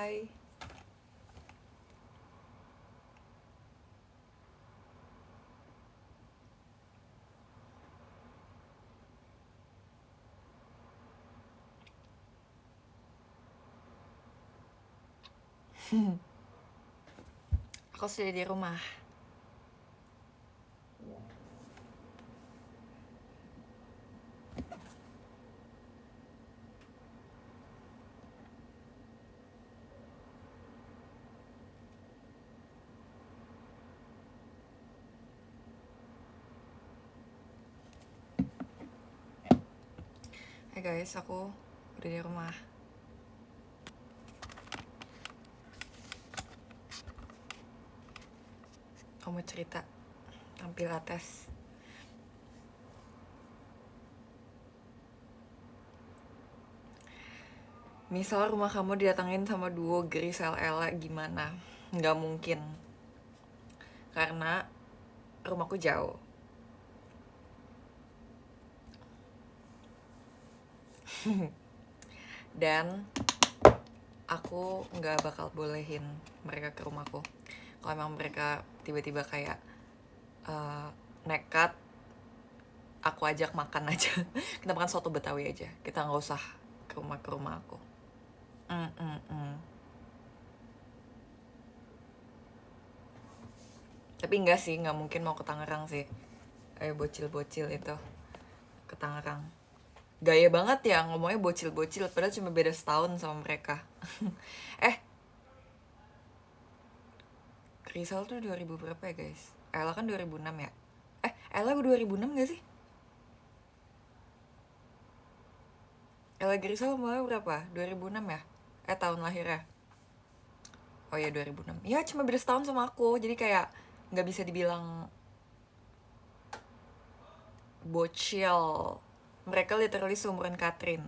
Hai. Aku sudah di rumah. Hai guys, aku udah di rumah. Kamu cerita tentang Pilates. Misal rumah kamu didatengin sama duo Grisel Ella, gimana? Nggak mungkin. Karena rumahku jauh. Dan aku nggak bakal bolehin mereka ke rumahku. Kalau emang mereka tiba-tiba kayak nekat, aku ajak makan aja. Kita makan soto Betawi aja. Kita nggak usah ke rumah aku. Tapi enggak sih, nggak mungkin mau ke Tangerang sih. Ayo bocil-bocil itu ke Tangerang. Gaya banget ya ngomongnya bocil-bocil, padahal cuma beda setahun sama mereka. eh, Rizal tuh 2000 berapa ya guys? Ella kan 2006 ya? Ella 2006 gak sih? Ella Grisel mulai berapa? 2006 ya? Tahun lahirnya? Oh iya 2006. Ya cuma beda setahun sama aku, jadi kayak nggak bisa dibilang bocil. Mereka literally seumuran Catherine.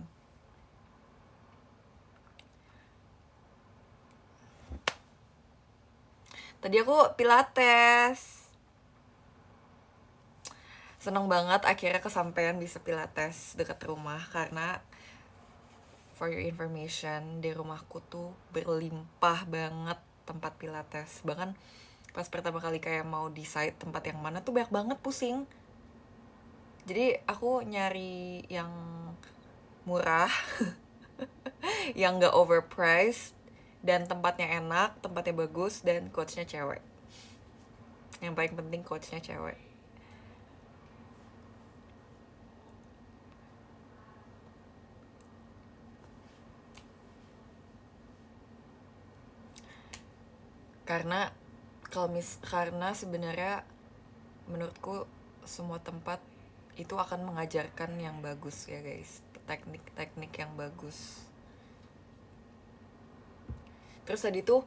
Tadi aku Pilates. Seneng banget akhirnya kesampaian bisa Pilates dekat rumah. Karena for your information, di rumahku tuh berlimpah banget tempat Pilates. Bahkan pas pertama kali kayak mau decide tempat yang mana tuh banyak banget pusing. Jadi aku nyari yang murah, yang gak overpriced, dan tempatnya enak, tempatnya bagus, dan coachnya cewek. Yang paling penting coachnya cewek. Karena sebenarnya menurutku semua tempat itu akan mengajarkan yang bagus ya guys, teknik-teknik yang bagus. Terus tadi tuh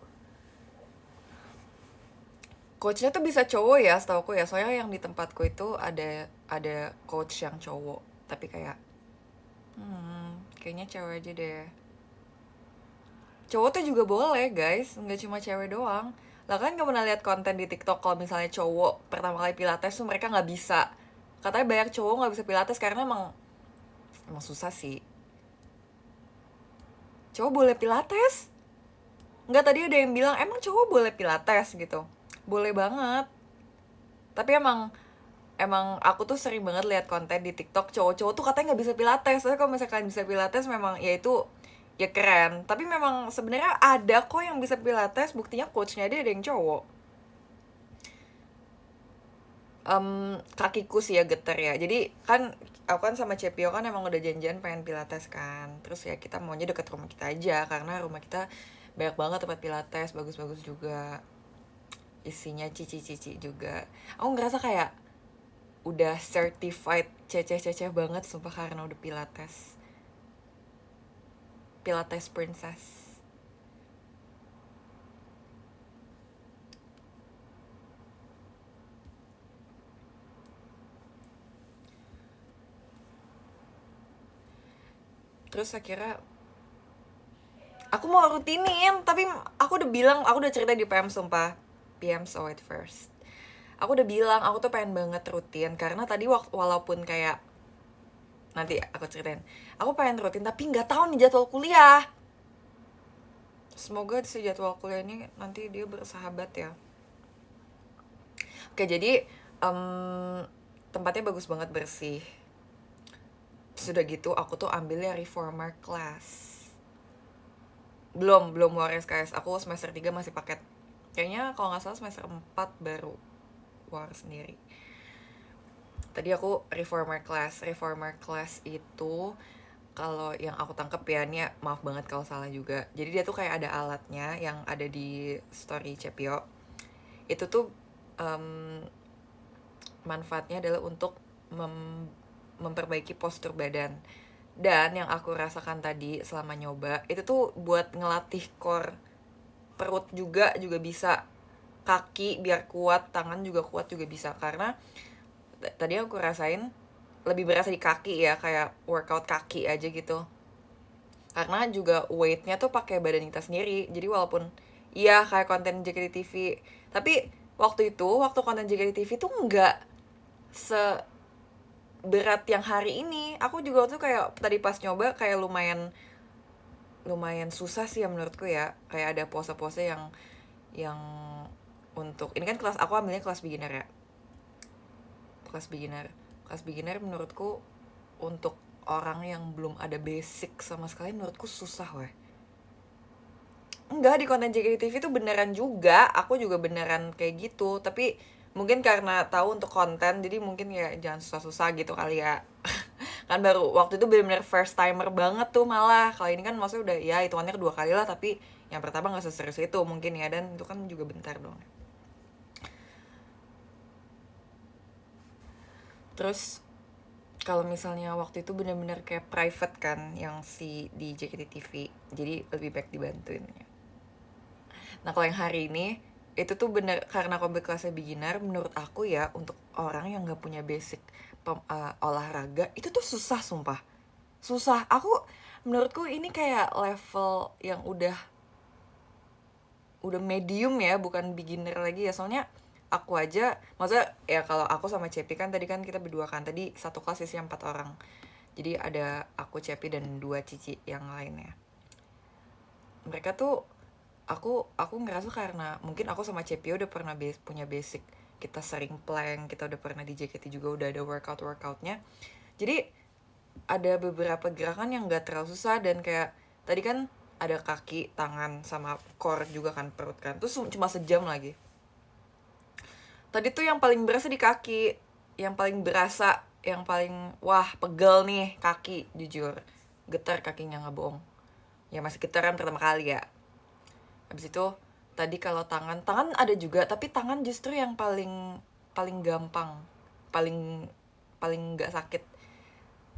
coachnya tuh bisa cowok ya, setahu aku ya, soalnya yang di tempatku itu ada coach yang cowok, tapi kayak kayaknya cewek aja deh. Cowok tuh juga boleh guys, nggak cuma cewek doang. Lah kan kamu pernah lihat konten di TikTok kalau misalnya cowok pertama kali pilates tuh mereka nggak bisa. Katanya banyak cowok nggak bisa pilates karena emang susah sih. Cowok boleh pilates? Nggak, tadi ada yang bilang emang cowok boleh pilates gitu. Boleh banget. Tapi emang aku tuh sering banget lihat konten di TikTok cowok-cowok tuh katanya nggak bisa pilates. Tapi kalau misalkan bisa pilates memang ya itu ya keren. Tapi memang sebenarnya ada kok yang bisa pilates, buktinya coachnya dia ada yang cowok. Kakiku sih ya geter ya. Jadi kan aku kan sama Cepio kan emang udah janjian pengen pilates kan. Terus ya kita maunya deket rumah kita aja karena rumah kita banyak banget tempat pilates, bagus-bagus juga. Isinya cici-cici juga. Aku ngerasa kayak udah certified cece-cece banget sumpah karena udah pilates. Pilates princess. Terus akhirnya aku mau rutinin, tapi aku udah bilang, aku udah cerita di PM sumpah. PM saw it first. Aku udah bilang aku tuh pengen banget rutin karena tadi walaupun kayak nanti aku ceritain, aku pengen rutin tapi nggak tahu nih jadwal kuliah. semoga si jadwal kuliah ini nanti dia bersahabat ya. Oke, jadi tempatnya bagus banget, bersih. Sudah gitu aku tuh ambilnya reformer class. Belum war SKS, aku semester 3 masih paket. Kayaknya kalau nggak salah semester 4 baru war sendiri. Tadi aku reformer class itu, kalau yang aku tangkep ya, ini maaf banget kalau salah juga. Jadi dia tuh kayak ada alatnya yang ada di story Cepio. Itu tuh manfaatnya adalah untuk memperbaiki postur badan. Dan yang aku rasakan tadi selama nyoba, itu tuh buat ngelatih core perut juga bisa. Kaki biar kuat, tangan juga kuat juga bisa. Karena tadi aku rasain lebih berasa di kaki ya, kayak workout kaki aja gitu. Karena juga weightnya tuh pakai badan kita sendiri. Jadi walaupun iya kayak konten JKT TV, tapi waktu konten JKT TV tuh nggak seberat yang hari ini. Aku juga tuh kayak tadi pas nyoba kayak lumayan susah sih ya menurutku ya. Kayak ada pose-pose yang untuk ini kan kelas, aku ambilnya kelas beginner ya. Kelas beginner menurutku untuk orang yang belum ada basic sama sekali, menurutku susah weh. Enggak, di konten JKT TV tuh beneran juga, aku juga beneran kayak gitu. Tapi mungkin karena tahu untuk konten, jadi mungkin ya jangan susah-susah gitu kali ya. Kan baru waktu itu bener-bener first timer banget tuh malah. Kalau ini kan maksudnya udah ya hitungannya kedua kali lah, tapi yang pertama nggak seserius itu mungkin ya, dan itu kan juga bentar dong. Terus kalau misalnya waktu itu bener-bener kayak private kan yang si di JKT TV, jadi lebih baik dibantuin ya. Nah kalau yang hari ini itu tuh bener karena kombi kelasnya beginner, menurut aku ya untuk orang yang nggak punya basic olahraga itu tuh susah, sumpah susah. Menurutku ini kayak level yang udah medium ya, bukan beginner lagi ya. Soalnya aku aja, maksudnya ya kalau aku sama Cepi kan tadi kan kita berdua kan, tadi satu kelas isinya 4 orang. Jadi ada aku, Cepi, dan 2 cici yang lainnya. Mereka tuh aku ngerasa karena mungkin aku sama Cepi udah pernah punya basic, kita sering plank, kita udah pernah di JKT juga udah ada workoutnya. Jadi ada beberapa gerakan yang gak terlalu susah, dan kayak tadi kan ada kaki, tangan, sama core juga kan, perut kan. Terus cuma sejam lagi. Tadi tuh yang paling berasa di kaki, yang paling berasa, yang paling wah pegel nih kaki, jujur. Getar kakinya, nggak bohong. Ya masih getaran pertama kali ya. Habis itu tadi kalau tangan ada juga, tapi tangan justru yang paling gampang, paling nggak sakit.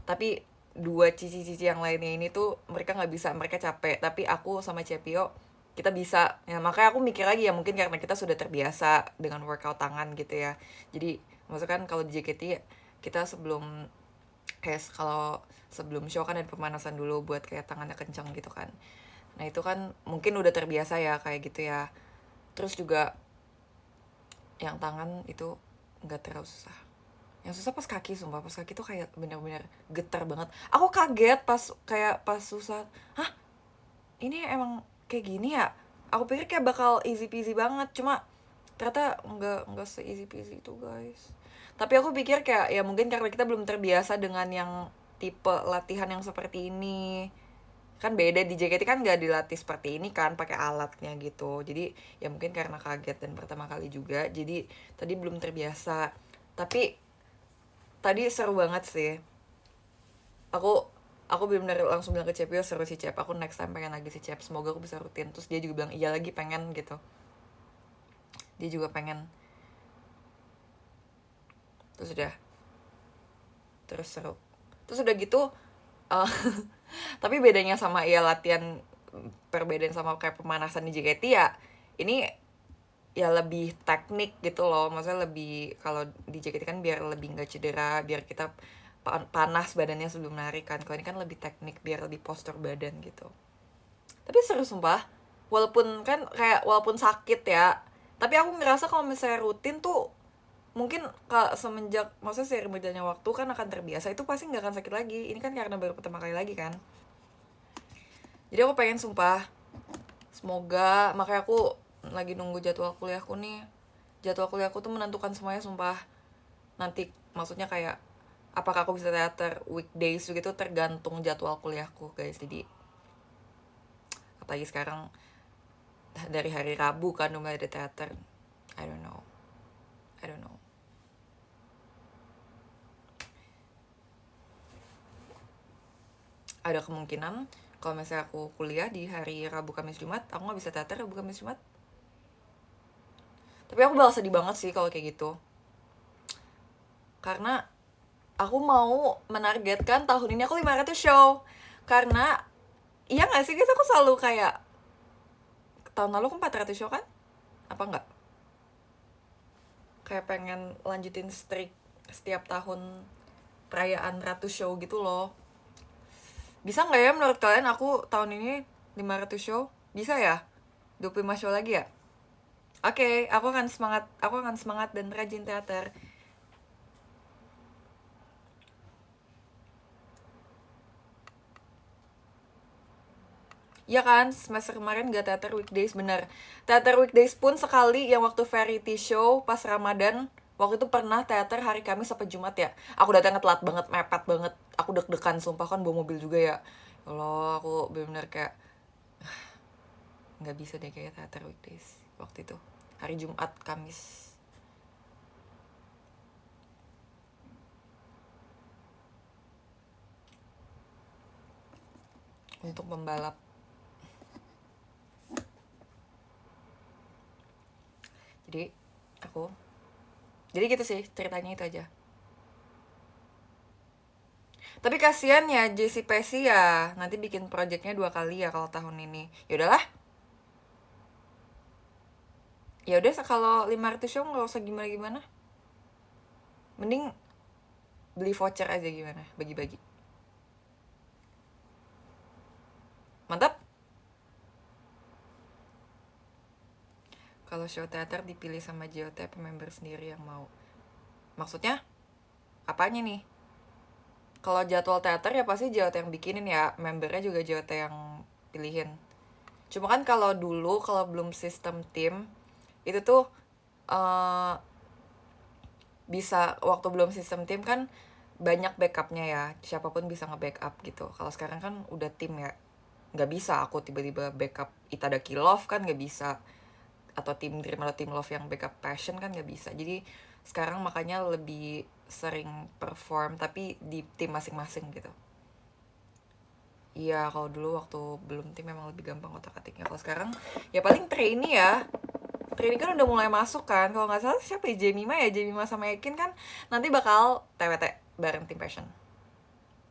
Tapi 2 cici-cici yang lainnya ini tuh mereka nggak bisa, mereka capek. Tapi aku sama Cepio kita bisa ya, makanya aku mikir lagi ya mungkin karena kita sudah terbiasa dengan workout tangan gitu ya. Jadi maksudnya kan kalau di JKT kita kalau sebelum show kan ada pemanasan dulu buat kayak tangannya kencang gitu kan. Nah itu kan mungkin udah terbiasa ya kayak gitu ya. Terus juga yang tangan itu nggak terlalu susah. Yang susah pas kaki, sumpah. Pas kaki tuh kayak bener-bener getar banget. Aku kaget pas susah. Hah, ini emang kayak gini ya? Aku pikir kayak bakal easy peasy banget, cuma ternyata nggak se easy peasy itu guys. Tapi aku pikir kayak ya mungkin karena kita belum terbiasa dengan yang tipe latihan yang seperti ini. Kan beda di JKT kan nggak dilatih seperti ini kan, pakai alatnya gitu. Jadi ya mungkin karena kaget dan pertama kali juga, jadi tadi belum terbiasa. Tapi tadi seru banget sih. Aku benar-benar langsung bilang ke Cep, yo seru si Cep, aku next time pengen lagi si Cep, semoga aku bisa rutin. Terus dia juga bilang iya lagi, pengen gitu, dia juga pengen. Terus udah, terus seru. Terus udah gitu uh, tapi bedanya sama ya latihan, perbedaan sama kayak pemanasan di JKT ya, ini ya lebih teknik gitu loh. Maksudnya lebih, kalau di JKT kan biar lebih nggak cedera, biar kita panas badannya sebelum nari kan. Kalau ini kan lebih teknik biar lebih postur badan gitu. Tapi seru sumpah. Walaupun sakit ya, tapi aku ngerasa kalau misalnya rutin tuh mungkin semenjak, maksudnya seiring berjalannya waktu kan akan terbiasa, itu pasti nggak akan sakit lagi. Ini kan karena baru pertama kali lagi kan. Jadi aku pengen sumpah Semoga, makanya aku lagi nunggu jadwal kuliahku nih. Jadwal kuliahku tuh menentukan semuanya sumpah. Nanti maksudnya kayak apakah aku bisa teater weekdays gitu tergantung jadwal kuliahku guys. Jadi apalagi sekarang dari hari Rabu kan udah mulai ada teater. I don't know. Ada kemungkinan kalau misalnya aku kuliah di hari Rabu Kamis Jumat, aku nggak bisa teater Rabu Kamis Jumat. Tapi aku bakal sedih banget sih kalau kayak gitu. Karena aku mau menargetkan tahun ini aku 500 show. Karena iya gak sih, gitu aku selalu kayak tahun lalu aku 400 show kan? Apa enggak? Kayak pengen lanjutin streak setiap tahun perayaan 100 show gitu loh. Bisa nggak ya menurut kalian aku tahun ini 500 show? Bisa ya? 25 show lagi ya? Oke, aku akan semangat dan rajin teater. Ya kan, semester kemarin gak teater weekdays, bener. Teater weekdays pun sekali yang waktu variety show pas Ramadan, waktu itu pernah teater hari Kamis sampai Jumat ya. Aku datangnya telat banget, mepet banget. Aku deg-degan, sumpah kan bawa mobil juga ya. Allah, aku bener-bener kayak nggak bisa deh kayak teater weekdays waktu itu. Hari Jumat, Kamis. Untuk membalap. Jadi gitu sih ceritanya itu aja. Tapi kasihan ya JCPC ya, nanti bikin projectnya 2 kali ya kalau tahun ini. Ya udahlah. Ya udah, kalau 500 show nggak usah gimana-gimana. Mending beli voucher aja gimana, bagi-bagi. Mantap. Kalau show teater dipilih sama JOT apa member sendiri yang mau? Maksudnya apanya nih? Kalau jadwal teater ya pasti JOT yang bikinin ya, membernya juga JOT yang pilihin. Cuma kan kalau dulu, kalau belum sistem tim, itu tuh bisa, waktu belum sistem tim kan banyak backupnya ya, siapapun bisa nge-backup gitu. Kalau sekarang kan udah tim ya, nggak bisa aku tiba-tiba backup Itadaki Love kan nggak bisa, atau tim Dream atau tim Love yang backup Passion kan nggak bisa. Jadi sekarang makanya lebih sering perform tapi di tim masing-masing gitu. Iya, kalau dulu waktu belum tim memang lebih gampang otak-atiknya. Kalau sekarang ya paling trainee ya. Trainee kan udah mulai masuk kan. Kalau nggak salah siapa ya, Jemima sama Ekin kan nanti bakal TWT bareng tim Passion.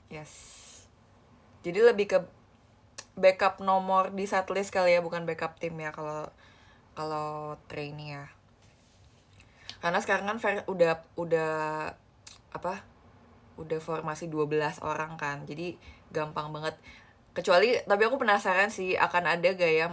Yes. Jadi lebih ke backup nomor di setlist kali ya, bukan backup tim ya kalau trainee ya. Karena sekarang kan udah formasi 12 orang kan. Jadi gampang banget. Tapi aku penasaran sih akan ada gaya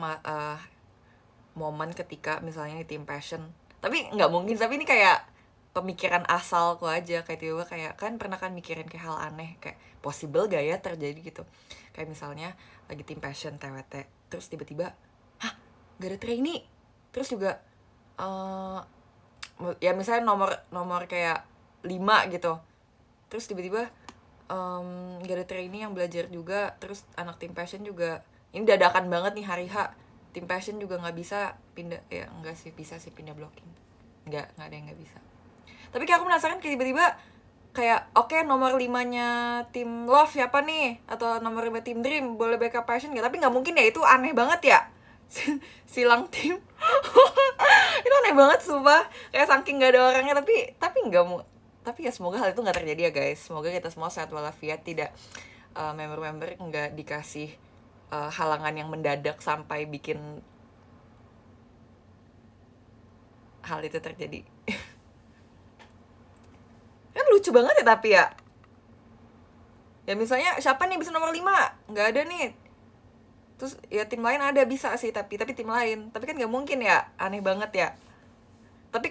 momen ketika misalnya di tim Passion. Tapi nggak mungkin, tapi ini kayak pemikiran asalku aja, kayak tiba-tiba kayak kan pernah kan mikirin kayak hal aneh, kayak possible gak ya terjadi gitu. Kayak misalnya lagi tim Passion TWT, terus tiba-tiba gak ada trainee, terus juga ya misalnya nomor kayak 5 gitu, terus tiba-tiba gak ada trainee yang belajar juga, terus anak tim Passion juga ini dadakan banget nih hari H, tim Passion juga nggak bisa pindah, ya enggak sih, bisa sih pindah blocking, nggak ada yang nggak bisa. Tapi kayak aku penasaran kayak tiba-tiba kayak oke, nomor 5-nya tim Love siapa nih, atau nomor 5 tim Dream boleh backup Passion nggak? Tapi nggak mungkin ya, itu aneh banget ya. Silang tim. Itu aneh banget sumpah, kayak saking nggak ada orangnya. Tapi nggak mau, tapi ya semoga hal itu nggak terjadi ya guys. Semoga kita semua sehat walafiat, tidak member-member nggak dikasih halangan yang mendadak sampai bikin hal itu terjadi. Kan lucu banget ya, tapi ya misalnya siapa nih bisa nomor 5, nggak ada nih, terus ya tim lain ada bisa sih, tapi tim lain, tapi kan nggak mungkin ya, aneh banget ya. Tapi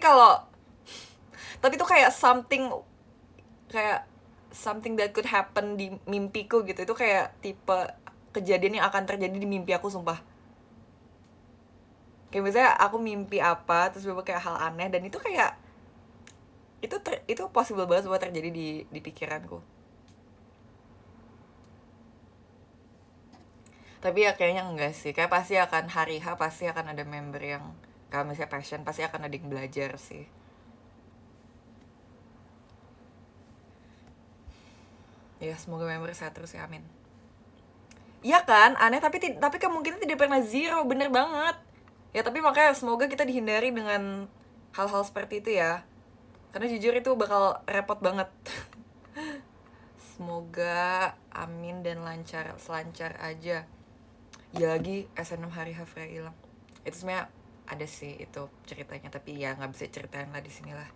tuh kayak something that could happen di mimpiku gitu. Itu kayak tipe kejadian yang akan terjadi di mimpi aku sumpah. Kayak misalnya aku mimpi apa terus tiba kayak hal aneh, dan itu kayak itu possible banget buat terjadi di pikiranku. Tapi ya kayaknya enggak sih, kayak pasti akan hari H pasti akan ada member yang, kalau misalnya passion pasti akan ada yang belajar sih. Ya semoga member sehat terus ya, amin. Iya kan, aneh, tapi kemungkinan tidak pernah zero, bener banget. Ya tapi makanya semoga kita dihindari dengan hal-hal seperti itu ya, karena jujur itu bakal repot banget. Semoga amin dan lancar, selancar aja. Ya lagi SNM hari H Freya hilang. Itu sebenarnya ada sih itu ceritanya, tapi ya nggak bisa ceritain lah di sini lah.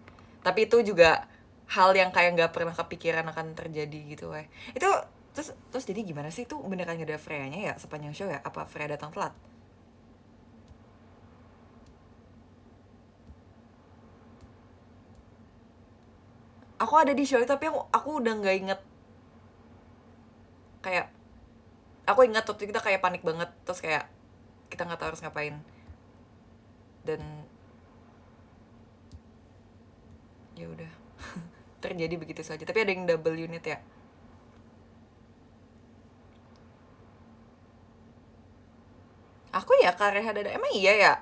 Tapi itu juga hal yang kayak nggak pernah kepikiran akan terjadi gitu, weh. Itu terus jadi gimana sih, itu beneran gak ada Freya-nya ya sepanjang show ya? Apa Freya datang telat? Aku ada di show itu tapi aku udah nggak inget. Kayak aku ingat waktu kita kayak panik banget, terus kayak kita nggak tahu harus ngapain, dan ya udah terjadi begitu saja. Tapi ada yang double unit ya. Aku ya Kareha Dada, emang iya ya?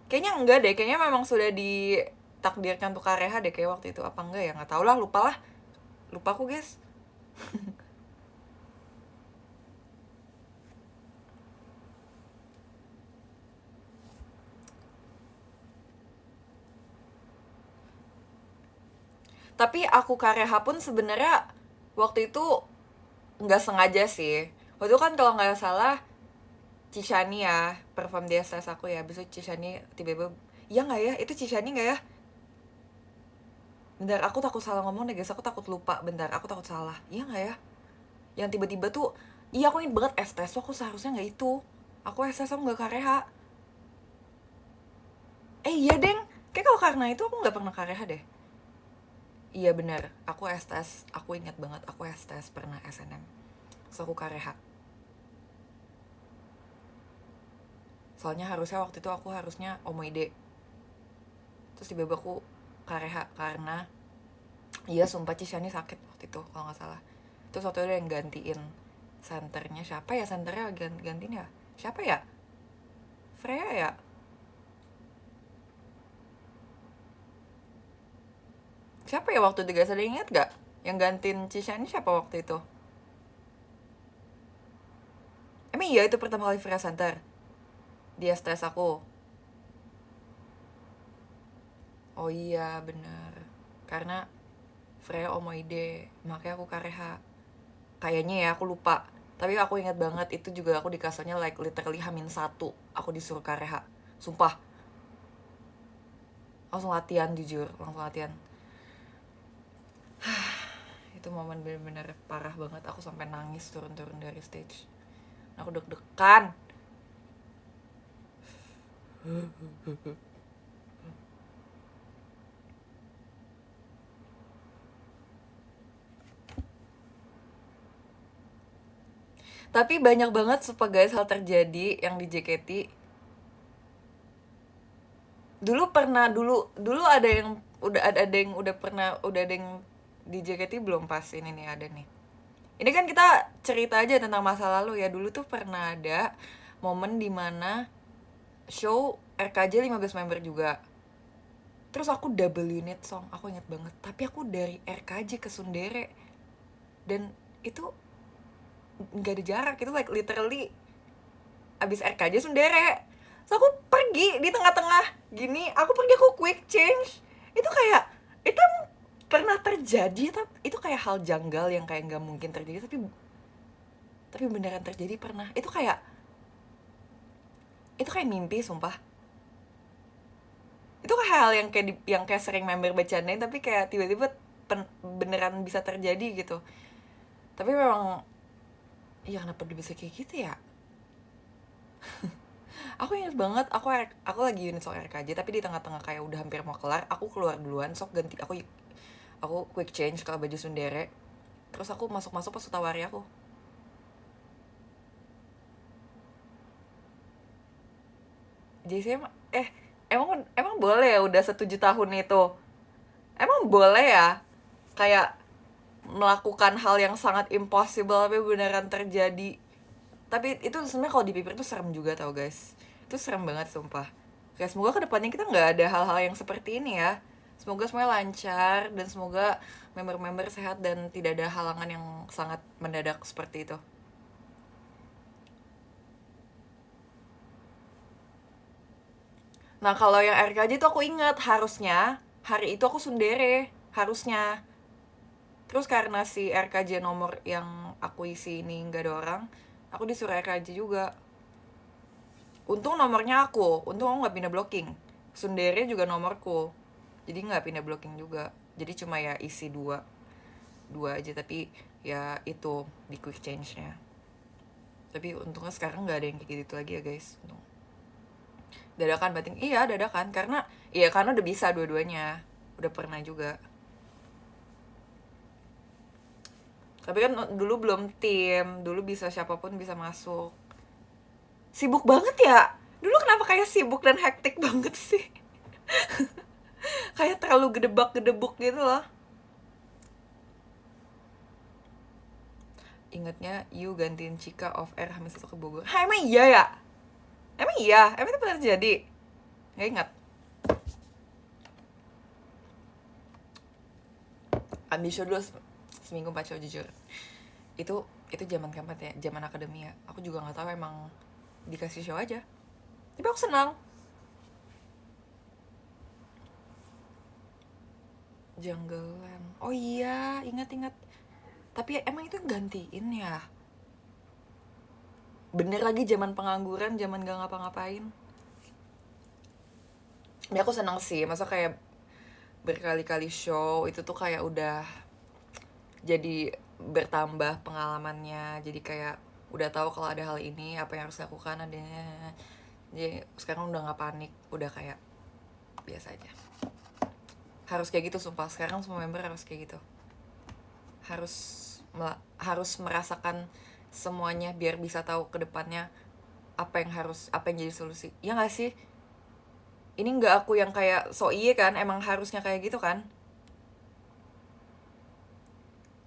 Kayaknya enggak deh, kayaknya memang sudah ditakdirkan untuk Kareha deh kayak waktu itu, apa enggak ya, nggak tahu lah, lupa lah, lupa aku guys. Tapi aku Kareha pun sebenarnya waktu itu nggak sengaja sih. Waktu itu kan kalau nggak salah Cishani ya perform di STS aku ya, besok Cishani tiba-tiba, iya nggak ya, itu Cishani nggak ya? Bentar, aku takut salah ngomong deh guys, aku takut lupa, bentar, aku takut salah, iya nggak ya? Yang tiba-tiba tuh, iya aku inget banget STS tuh aku seharusnya nggak itu, aku STS aku nggak Kareha. Iya deng, kayak kalau karena itu aku nggak pernah Kareha deh. Iya benar, aku STS, aku ingat banget aku STS pernah SNM, so aku Kareha. Soalnya harusnya waktu itu aku harusnya Omoide, terus tiba-tiba aku Kareha karena, iya sumpah Cishani sakit waktu itu kalau nggak salah. Terus waktu itu ada yang gantiin senternya, siapa ya senternya gantiin ya, siapa ya, Freya ya. Siapa ya waktu itu guys, ada yang inget gak yang gantiin Cishani siapa waktu itu? Emang iya itu pertama kali Freya center di STS aku. Oh iya bener, karena Freya Omoide makanya aku Kareha kayaknya ya, aku lupa. Tapi aku ingat banget itu juga aku di kasarnya like literally H-1 aku disuruh Kareha, sumpah. Langsung latihan, jujur langsung latihan. Itu momen bener-bener parah banget, aku sampai nangis turun-turun dari stage, aku deg-degan. Tapi banyak banget sumpah guys hal terjadi yang di JKT. Dulu ada yang ada yang udah pernah, udah ada yang di JKT belum, pas ini nih ada nih. Ini kan kita cerita aja tentang masa lalu ya. Dulu tuh pernah ada momen dimana show RKJ 15 member juga. Terus aku double unit song, aku inget banget. Tapi aku dari RKJ ke Sundere, dan itu nggak ada jarak, itu like literally abis RKJ Sundere. So aku pergi di tengah-tengah gini, aku quick change. Itu kayak, itu pernah terjadi, tapi itu kayak hal janggal yang kayak nggak mungkin terjadi, tapi beneran terjadi pernah. Itu kayak mimpi sumpah. Itu kayak hal yang kayak sering member bercandain, tapi kayak tiba-tiba beneran bisa terjadi gitu. Tapi memang, iya kenapa dia bisa kayak gitu ya. Aku ingat banget, aku lagi unit sok RKJ, tapi di tengah-tengah kayak udah hampir mau kelar, aku keluar duluan, sok ganti, aku quick change ke baju Sundere, terus aku masuk pas Utawari aku. JCM emang emang boleh ya udah 7 tahun itu, emang boleh ya kayak melakukan hal yang sangat impossible tapi beneran terjadi. Tapi itu sebenarnya kalau dipikir itu serem juga tau guys, itu serem banget sumpah. Kayak semoga kedepannya kita nggak ada hal-hal yang seperti ini ya, semoga semuanya lancar dan semoga member-member sehat dan tidak ada halangan yang sangat mendadak seperti itu. Nah kalau yang RKJ tuh aku ingat harusnya hari itu aku sundere harusnya. Terus karena si RKJ nomor yang aku isi ini nggak ada orang, aku disuruh RKJ juga. Untung nomornya untung aku nggak pindah blocking. Sundere juga nomorku, jadi nggak pindah blocking juga. Jadi cuma ya isi dua aja, tapi ya itu di quick change-nya. Tapi untungnya sekarang nggak ada yang kayak gitu lagi ya guys. Untung. Dadakan batting, iya dadakan karena udah bisa dua-duanya, udah pernah juga. Tapi kan dulu belum tim, dulu bisa siapapun bisa masuk. Sibuk banget ya, dulu kenapa kayak sibuk dan hektik banget sih? Kayak terlalu gedebak-gedebuk gitu loh. Ingatnya you gantiin Cika off air H-1 ke Bogor. Hah emang iya ya? Emang iya? Emang itu pernah terjadi? Gak ingat. Ambil show dulu seminggu 4 show jujur. Itu zaman kapan ya? Zaman akademi ya. Aku juga nggak tahu, emang dikasih show aja. Tapi aku senang. Jungleland. Oh iya, ingat-ingat. Tapi emang itu gantiin ya? Bener lagi zaman pengangguran, zaman gak ngapa-ngapain. Ya aku senang sih, masa kayak berkali-kali show itu tuh kayak udah jadi bertambah pengalamannya, jadi kayak udah tahu kalau ada hal ini apa yang harus dilakukan adanya. Jadi sekarang udah nggak panik, udah kayak biasa aja. Harus kayak gitu sumpah, sekarang semua member harus kayak gitu, harus harus merasakan semuanya biar bisa tahu ke depannya apa yang jadi solusi. Ya nggak sih, ini nggak aku yang kayak so iye kan, emang harusnya kayak gitu kan.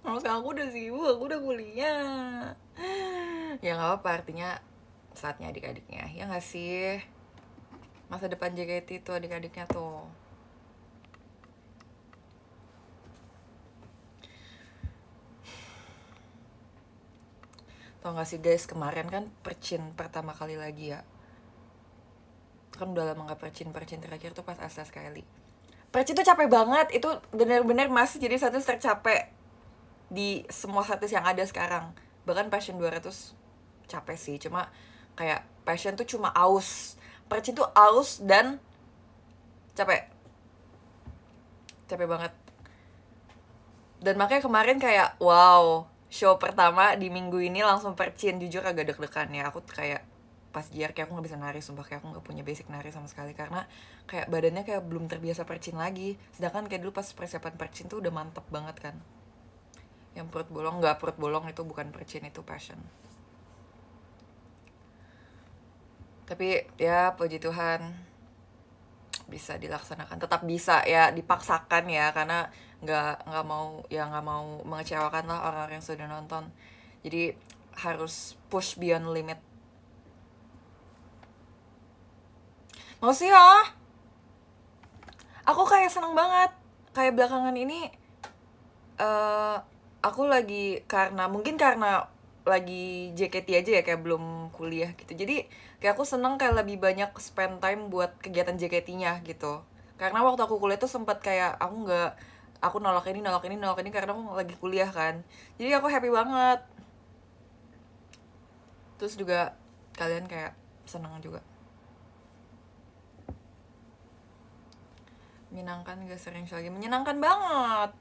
Kalau sekarang aku udah sibuk, aku udah kuliah. Ya nggak apa-apa, artinya saatnya adik-adiknya, ya nggak sih. Masa depan JKT itu adik-adiknya tuh. Tau gak sih guys, kemarin kan percin pertama kali lagi ya. Kan udah lama gak percin terakhir tuh pas Asas Kylie. Percin tuh capek banget, itu bener-bener masih jadi status tercapek di semua status yang ada sekarang. Bahkan Passion 200 capek sih, cuma kayak Passion tuh cuma aus, Percin tuh aus dan capek banget. Dan makanya kemarin kayak wow, show pertama di minggu ini langsung Percin. Jujur agak deg-degan ya, aku kayak pas JR kayak aku nggak bisa nari, sumpah kayak aku nggak punya basic nari sama sekali karena kayak badannya kayak belum terbiasa Percin lagi. Sedangkan kayak dulu pas persiapan Percin tuh udah mantep banget kan. Yang perut bolong itu bukan Percin, itu Passion. Tapi ya puji Tuhan bisa dilaksanakan, tetap bisa ya, dipaksakan ya karena nggak mau mengecewakan lah orang-orang yang sudah nonton. Jadi harus push beyond limit. Mau sih ya, aku kayak seneng banget kayak belakangan ini. uh, aku lagi mungkin karena lagi JKT aja ya, kayak belum kuliah gitu, jadi kayak aku seneng kayak lebih banyak spend time buat kegiatan JKT-nya gitu. Karena waktu aku kuliah tuh sempat kayak aku nolak ini karena aku lagi kuliah kan, jadi aku happy banget. Terus juga kalian kayak seneng juga. Menyenangkan gak sering lagi? Menyenangkan banget.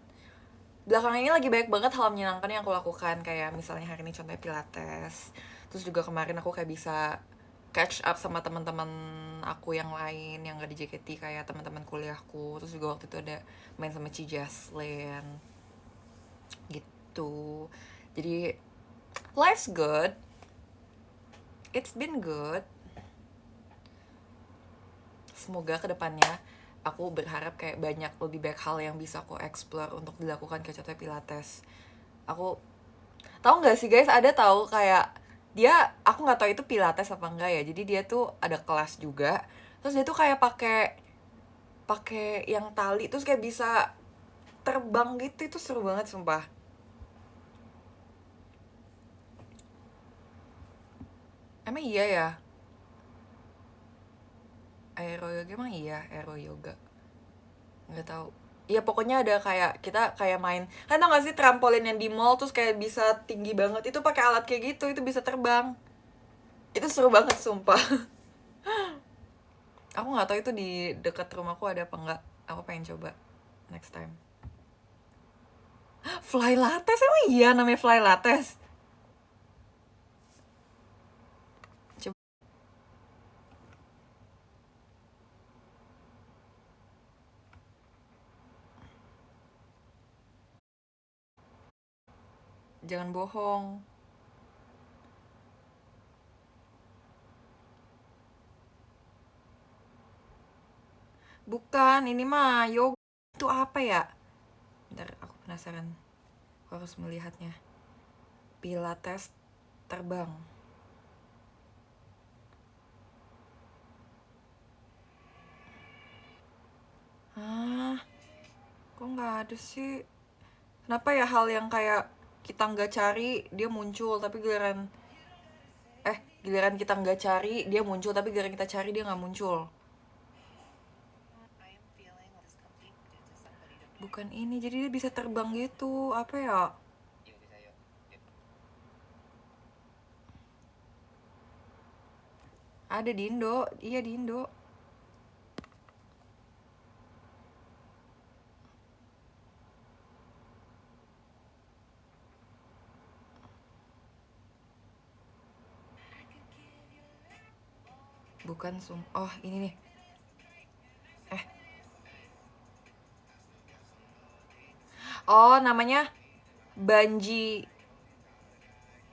Belakangan ini lagi banyak banget hal menyenangkan yang aku lakukan. Kayak misalnya hari ini contohnya Pilates. Terus juga kemarin aku kayak bisa catch up sama teman-teman aku yang lain yang gak di JKT, kayak teman-teman kuliahku. Terus juga waktu itu ada main sama Ci Jaslyn gitu. Jadi life's good, it's been good. semoga kedepannya aku berharap kayak banyak lebih banyak hal yang bisa aku explore untuk dilakukan, kayak contohnya pilates. Aku tahu nggak sih guys, ada tahu kayak dia, aku nggak tahu itu pilates apa enggak ya, jadi dia tuh ada kelas juga, terus dia tuh kayak pakai pakai yang tali terus kayak bisa terbang gitu, itu seru banget sumpah. Emang iya ya, aero yoga emang iya aero yoga, nggak tahu. Iya pokoknya ada kayak kita kayak main, kan tau gak sih trampolin yang di mall terus kayak bisa tinggi banget, itu pakai alat kayak gitu, itu bisa terbang. Itu seru banget sumpah. Aku nggak tahu itu di dekat rumahku ada apa enggak. Aku pengen coba next time. Fly lattes, emang iya namanya fly lattes? Coba. Jangan bohong. Bukan, ini mah yoga. Itu apa ya? Bentar, aku penasaran. Aku harus melihatnya. Pilates terbang. Hah? Kok nggak ada sih? Kenapa ya hal yang kayak kita nggak cari dia muncul, tapi giliran kita nggak cari dia muncul, tapi giliran kita cari dia nggak muncul. Bukan ini, jadi dia bisa terbang gitu. Apa ya? Ada di Indo, iya di Indo. Bukan oh ini nih. Eh, oh namanya Bungee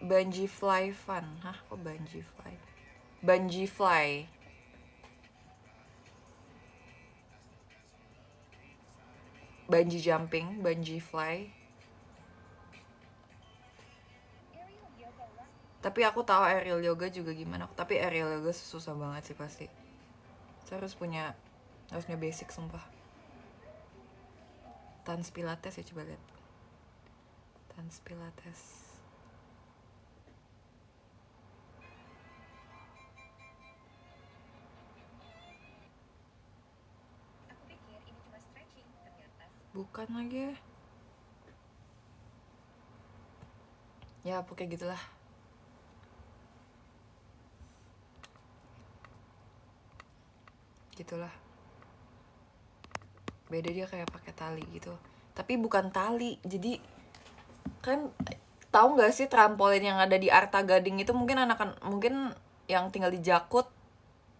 Bungee Fly Fun. Hah, kok Bungee Fly? Bungee Fly. Bungee jumping, Bungee Fly. Tapi aku tahu aerial yoga juga gimana. Tapi aerial yoga susah banget sih pasti. Saya harus punya basic sumpah. Tans pilates ya, coba lihat. Tans pilates. Bukan lagi. Ya pokoknya gitulah. Gitulah. Beda, dia kayak pakai tali gitu. Tapi bukan tali. Jadi kan tahu nggak sih trampolin yang ada di Arta Gading itu, mungkin mungkin yang tinggal di Jakut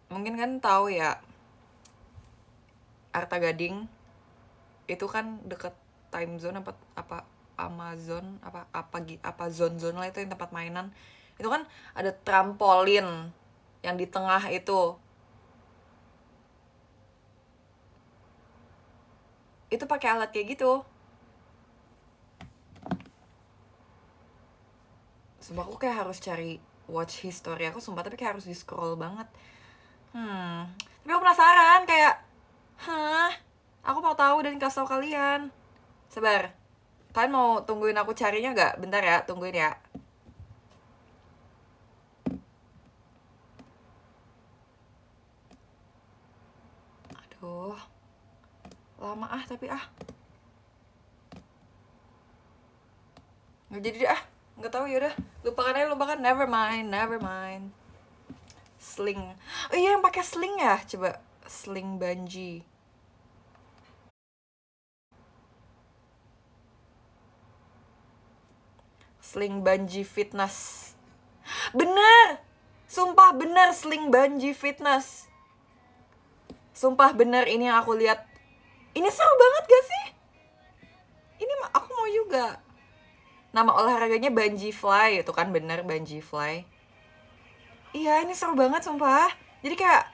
mungkin kan tahu ya. Arta Gading itu kan deket time zone apa Amazon apa zone lah, itu yang tempat mainan. Itu kan ada trampolin yang di tengah itu pakai alat kayak gitu. Sumpah aku kayak harus cari watch history aku sumpah, tapi kayak harus di scroll banget. Tapi aku penasaran kayak, aku mau tahu dan kasih tau kalian. Sabar, kalian mau tungguin aku carinya gak? Bentar ya, tungguin ya. Aduh, lama tapi nggak jadi deh nggak tahu, yaudah lupakan, never mind. Sling, oh iya yang pakai sling ya, coba sling bungee. Sling bungee fitness, bener, sumpah bener, sling bungee fitness, sumpah bener, ini yang aku lihat. Ini seru banget gak sih? Ini aku mau juga. Nama olahraganya bungee fly, itu kan bener bungee fly. Iya ini seru banget sumpah. Jadi kayak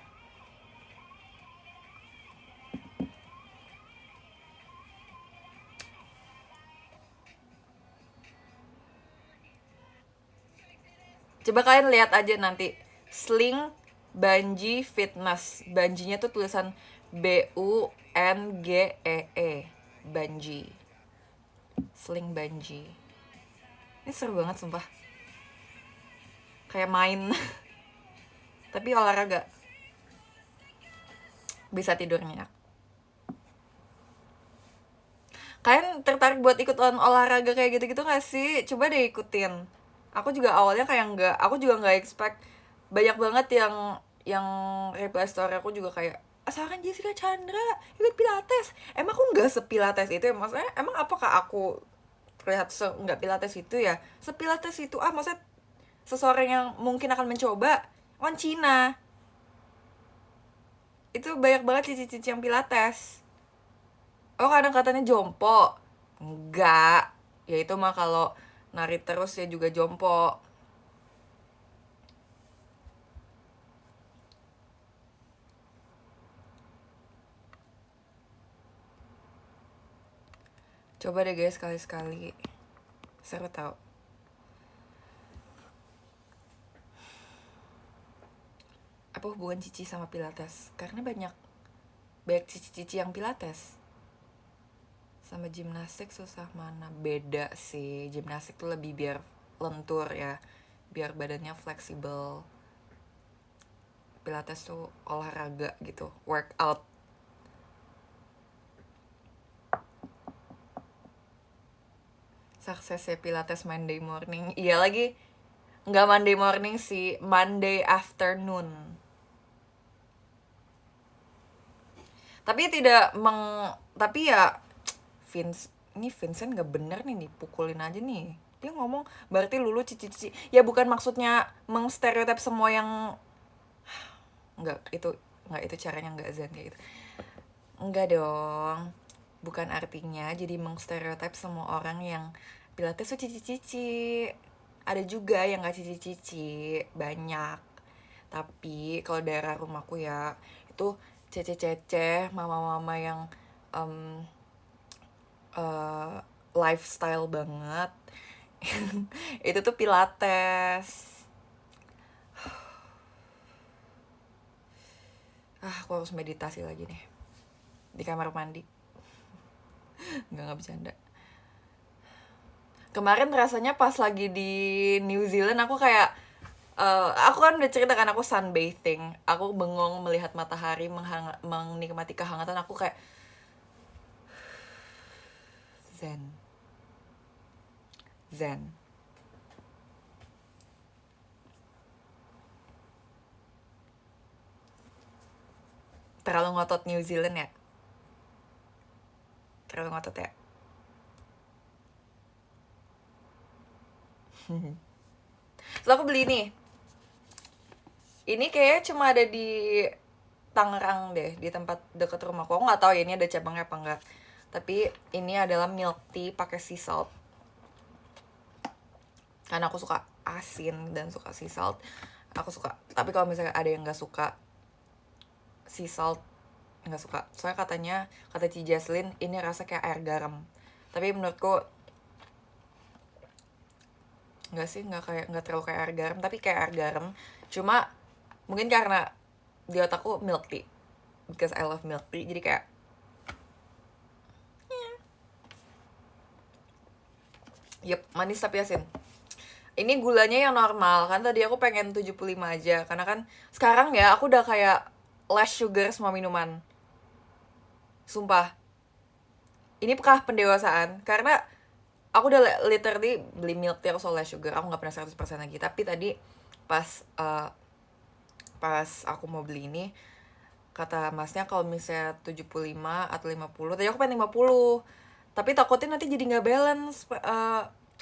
Coba kalian lihat aja nanti, Sling Bungee Fitness. Bungee-nya tuh tulisan BUNGEE, Bungee. Sling Bungee. Ini seru banget sumpah. Kayak main tapi olahraga. Bisa tidur nyenyak. Kalian tertarik buat ikut olahraga kayak gitu-gitu gak sih? Coba deh ikutin. Aku juga awalnya kayak nggak, aku juga nggak expect. Banyak banget yang reply story aku juga kayak, asalkan Jessica Chandra ikut pilates. Emang aku nggak sepilates itu ya? Maksudnya emang apakah aku terlihat nggak pilates itu ya? Sepilates itu maksudnya seseorang yang mungkin akan mencoba kan Cina. Itu banyak banget cici-cici yang pilates. Oh kadang katanya jompo. Enggak. Ya itu mah kalau nari terus ya juga jompo. Coba deh guys sekali-sekali. Seru tau. Apa hubungan cici sama pilates? Karena banyak cici-cici yang pilates. Sama gimnastik susah mana? Beda sih. Gimnastik tuh lebih biar lentur ya. Biar badannya fleksibel. Pilates tuh olahraga gitu. Workout. Suksesnya pilates Monday morning. Iya lagi. Nggak Monday morning sih. Monday afternoon. Tapi tidak tapi ya Vincent nggak bener nih pukulin aja nih. Dia ngomong berarti lulu cici-cici. Ya bukan maksudnya mengstereotip semua yang nggak itu caranya nggak zen kayak gitu. Enggak dong. Bukan artinya jadi mengstereotip semua orang yang pilates tuh cici-cici. Ada juga yang nggak cici-cici, banyak. Tapi kalau daerah rumahku ya itu cece-cece, mama-mama yang um, lifestyle banget. Itu tuh pilates. Aku harus meditasi lagi nih di kamar mandi. nggak bercanda. Kemarin rasanya pas lagi di New Zealand aku kayak aku kan udah cerita kan aku sunbathing. Aku bengong melihat matahari, menikmati kehangatan. Aku kayak zen. Terlalu ngotot New Zealand ya? Terlalu ngotot ya? Terus aku beli nih. Ini kayaknya cuma ada di Tangerang deh, di tempat deket rumahku. Aku nggak tahu ya ini ada cabangnya apa enggak. Tapi ini adalah milk tea pakai sea salt. Karena aku suka asin dan suka sea salt. Aku suka. Tapi kalau misalnya ada yang nggak suka sea salt, nggak suka. Soalnya kata Ci Jaslyn ini rasa kayak air garam. Tapi menurutku nggak terlalu kayak air garam, tapi kayak air garam. Cuma mungkin karena di otakku milk tea, because I love milk tea, jadi kayak yep, manis tapi asin. Ini gulanya yang normal, kan tadi aku pengen 75 aja. Karena kan sekarang ya aku udah kayak less sugar semua minuman. Sumpah. Ini kah pendewasaan? Karena aku udah literally beli milk tea aku less sugar. Aku gak pernah 100% lagi. Tapi tadi pas aku mau beli ini, kata masnya kalau misalnya 75 atau 50. Tadi aku pengen 50. Tapi takutnya nanti jadi gak balance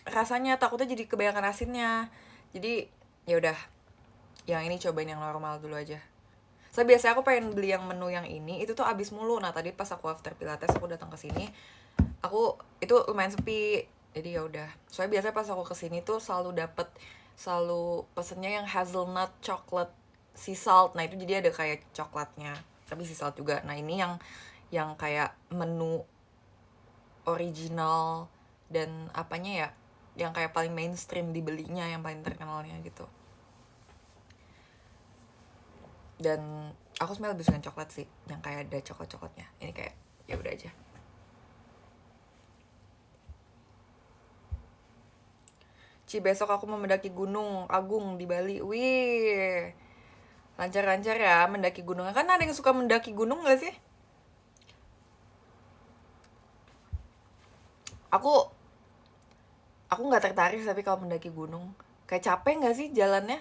rasanya, takutnya jadi kebanyakan asinnya. Jadi ya udah, yang ini cobain yang normal dulu aja. So biasanya aku pengen beli yang menu yang ini, itu tuh abis mulu. Nah tadi pas aku after pilates aku datang ke sini, aku itu lumayan sepi. Jadi ya udah. Soalnya biasanya pas aku kesini tuh selalu pesennya yang hazelnut chocolate sea salt. Nah itu jadi ada kayak coklatnya, tapi sea salt juga. Nah ini yang kayak menu original dan apanya ya, yang kayak paling mainstream dibelinya, yang paling terkenalnya gitu. Dan aku sebenarnya lebih suka coklat sih, yang kayak ada coklat-coklatnya. Ini kayak ya udah aja. Besok aku mau mendaki Gunung Agung di Bali. Wih, lancar-lancar ya mendaki gunung. Kan ada yang suka mendaki gunung gak sih? Aku aku nggak tertarik tapi kalau mendaki gunung. Kayak capek nggak sih jalannya?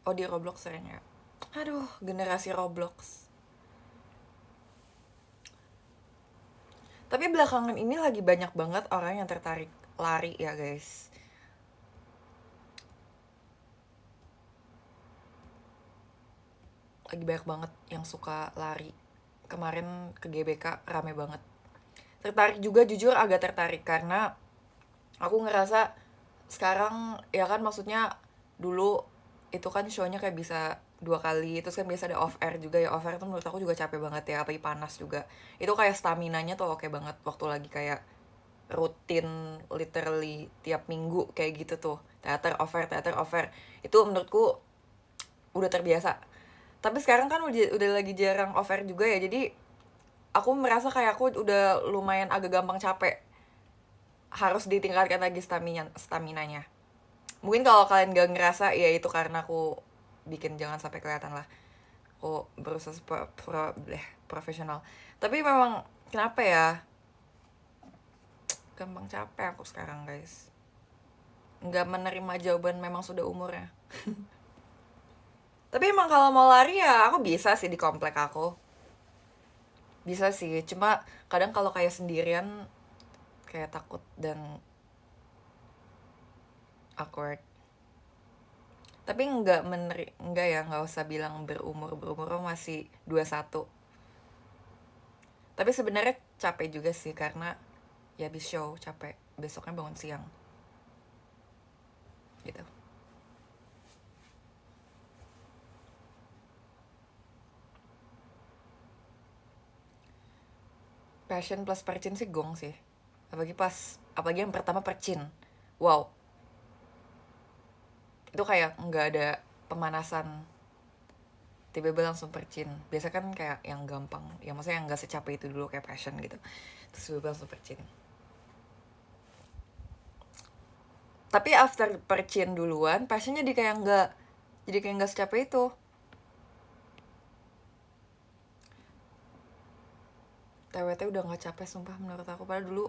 Oh, di Roblox sering ya. Aduh, generasi Roblox. Tapi belakangan ini lagi banyak banget orang yang tertarik lari ya guys. Lagi banyak banget yang suka lari. Kemarin ke GBK rame banget. Tertarik juga, jujur agak tertarik karena aku ngerasa sekarang ya kan, maksudnya dulu itu kan show-nya kayak bisa 2 kali, terus kan biasa ada off air juga ya. Off air tuh menurut aku juga capek banget ya, apalagi panas juga. Itu kayak stamina-nya tuh oke banget waktu lagi kayak rutin literally tiap minggu kayak gitu tuh. Teater off air. Itu menurutku udah terbiasa. Tapi sekarang kan udah lagi jarang off air juga ya. Jadi aku merasa kayak aku udah lumayan agak gampang capek. Harus ditingkatkan lagi staminanya. Mungkin kalau kalian gak ngerasa, ya itu karena aku bikin jangan sampai kelihatan lah. Aku berusaha profesional. Tapi memang kenapa ya? Gampang capek aku sekarang guys. Nggak menerima jawaban memang sudah umurnya. Tapi emang kalau mau lari ya aku bisa sih di komplek aku. Bisa sih, cuma kadang kalau kayak sendirian kayak takut dan awkward. Tapi enggak ya, nggak usah bilang berumur masih 21. Tapi sebenarnya capek juga sih karena ya habis show capek, besoknya bangun siang gitu. Passion plus percin sih gong sih. Apalagi yang pertama percin. Wow, itu kayak nggak ada pemanasan, tiba-tiba langsung percin. Biasa kan kayak yang gampang, ya maksudnya yang nggak secapek itu dulu kayak passion gitu, terus tiba-tiba langsung percin. Tapi after percin duluan, passionnya jadi kayak nggak secapek itu. TWT udah nggak capek sumpah menurut aku. Padahal dulu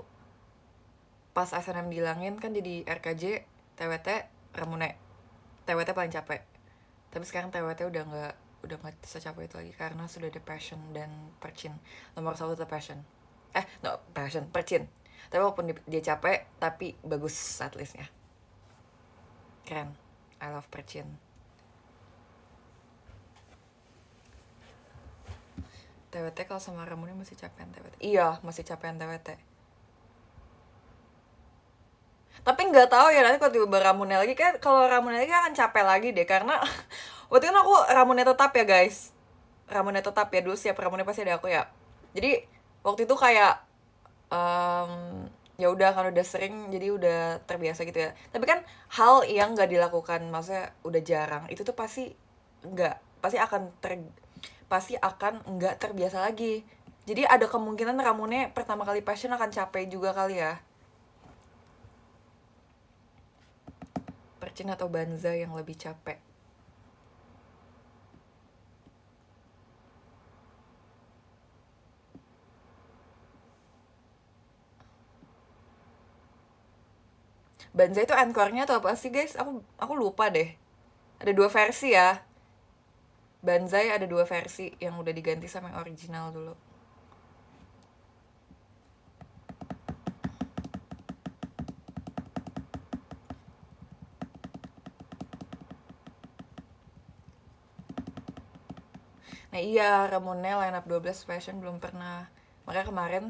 pas SNM bilangin kan jadi RKJ, TWT, Ramune. TWT paling capek. Tapi sekarang TWT udah nggak secapek itu lagi karena sudah ada passion dan percin. Nomor satu itu passion. No, passion, percin. Tapi walaupun dia capek, tapi bagus setlistnya. Keren. I love percin. TWT kalau sama Ramune masih capean TWT. Iya, masih capean TWT. Tapi nggak tahu ya nanti kalau tiba-tiba Ramune lagi, kayak kalau Ramune lagi akan capek lagi deh karena waktu itu aku Ramune tetap ya guys. Ramune tetap ya, dulu siap Ramune pasti ada aku ya. Jadi waktu itu kayak ya udah kan udah sering jadi udah terbiasa gitu ya. Tapi kan hal yang nggak dilakukan, maksudnya udah jarang, itu tuh nggak pasti akan nggak terbiasa lagi. Jadi ada kemungkinan Ramune pertama kali passion akan capek juga kali ya. Percin atau Banza yang lebih capek? Banza itu encore-nya atau apa sih guys? Aku lupa deh. Ada 2 versi ya. Banzai ada 2 versi yang udah diganti sama yang original dulu. Nah iya, Ramune line up 12 fashion belum pernah. Makanya kemarin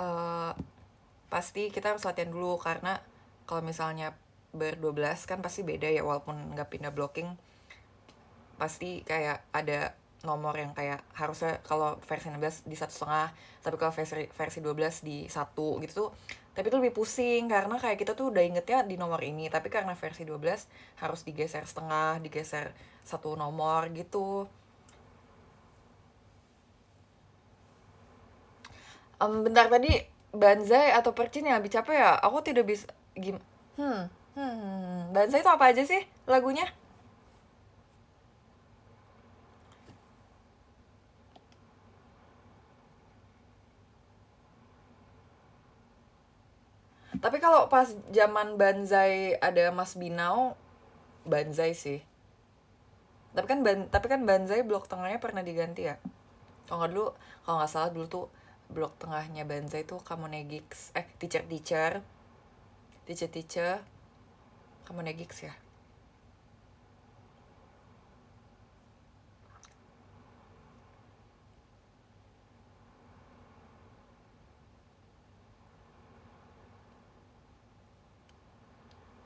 uh, pasti kita harus latihan dulu karena kalau misalnya ber-12 kan pasti beda ya, walaupun nggak pindah blocking. Pasti kayak ada nomor yang kayak harusnya kalau versi 16 di 1,5, tapi kalau versi 12 di 1 gitu tuh Tapi itu lebih pusing karena kayak kita tuh udah ingetnya di nomor ini, tapi karena versi 12 harus digeser setengah, digeser satu nomor gitu. Bentar, tadi Banzai atau Percin yang lebih capek ya? Aku tidak bisa gim. Banzai itu apa aja sih lagunya? Tapi kalau pas zaman Banzai ada Mas Binau, Banzai sih. Tapi kan Banzai blok tengahnya pernah diganti ya. Kalau nggak salah dulu tuh blok tengahnya Banzai tuh Kamonegix, teacher teacher, teacher teacher, Kamonegix ya.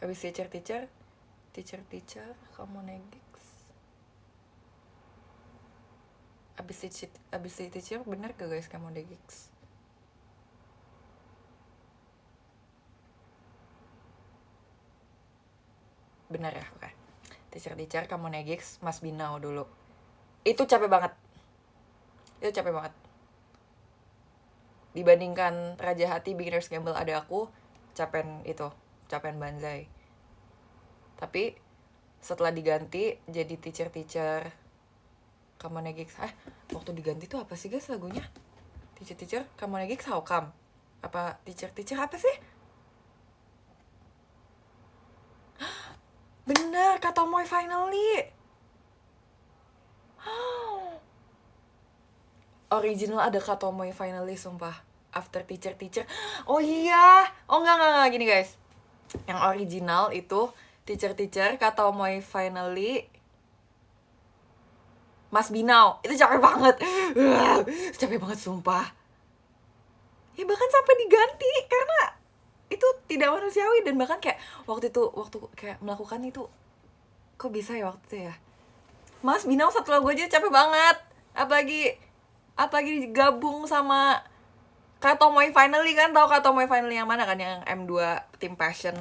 Habis teacher teacher, teacher teacher, Kamonegix. Abis teacher bener gak guys Kamonegix? Bener ya, oke. Teacher Kamonegix, Mas Binau dulu. Itu capek banget. Itu capek banget. Dibandingkan Raja Hati, Beginner's Gamble ada aku, capen Banzai. Tapi setelah diganti jadi teacher Kamonegix. Waktu diganti tuh apa sih guys lagunya? Teacher Kamonegix How Come? Apa teacher apa sih? Bener, Katomoy Finally. Original ada Katomoy Finally, sumpah. After teacher. Oh iya. Oh enggak gini guys. Yang original itu teacher Katomoy Finally, Mas Binau. Itu capek banget. Capek banget sumpah. Ya bahkan sampai diganti karena itu tidak manusiawi, dan bahkan kayak waktu kayak melakukan itu, kok bisa ya waktu itu ya. Mas Binau satu lagu aja capek banget, apalagi digabung sama Katomoy Finally. Kan tahu Katomoy Finally yang mana kan, yang M2 Team Passion.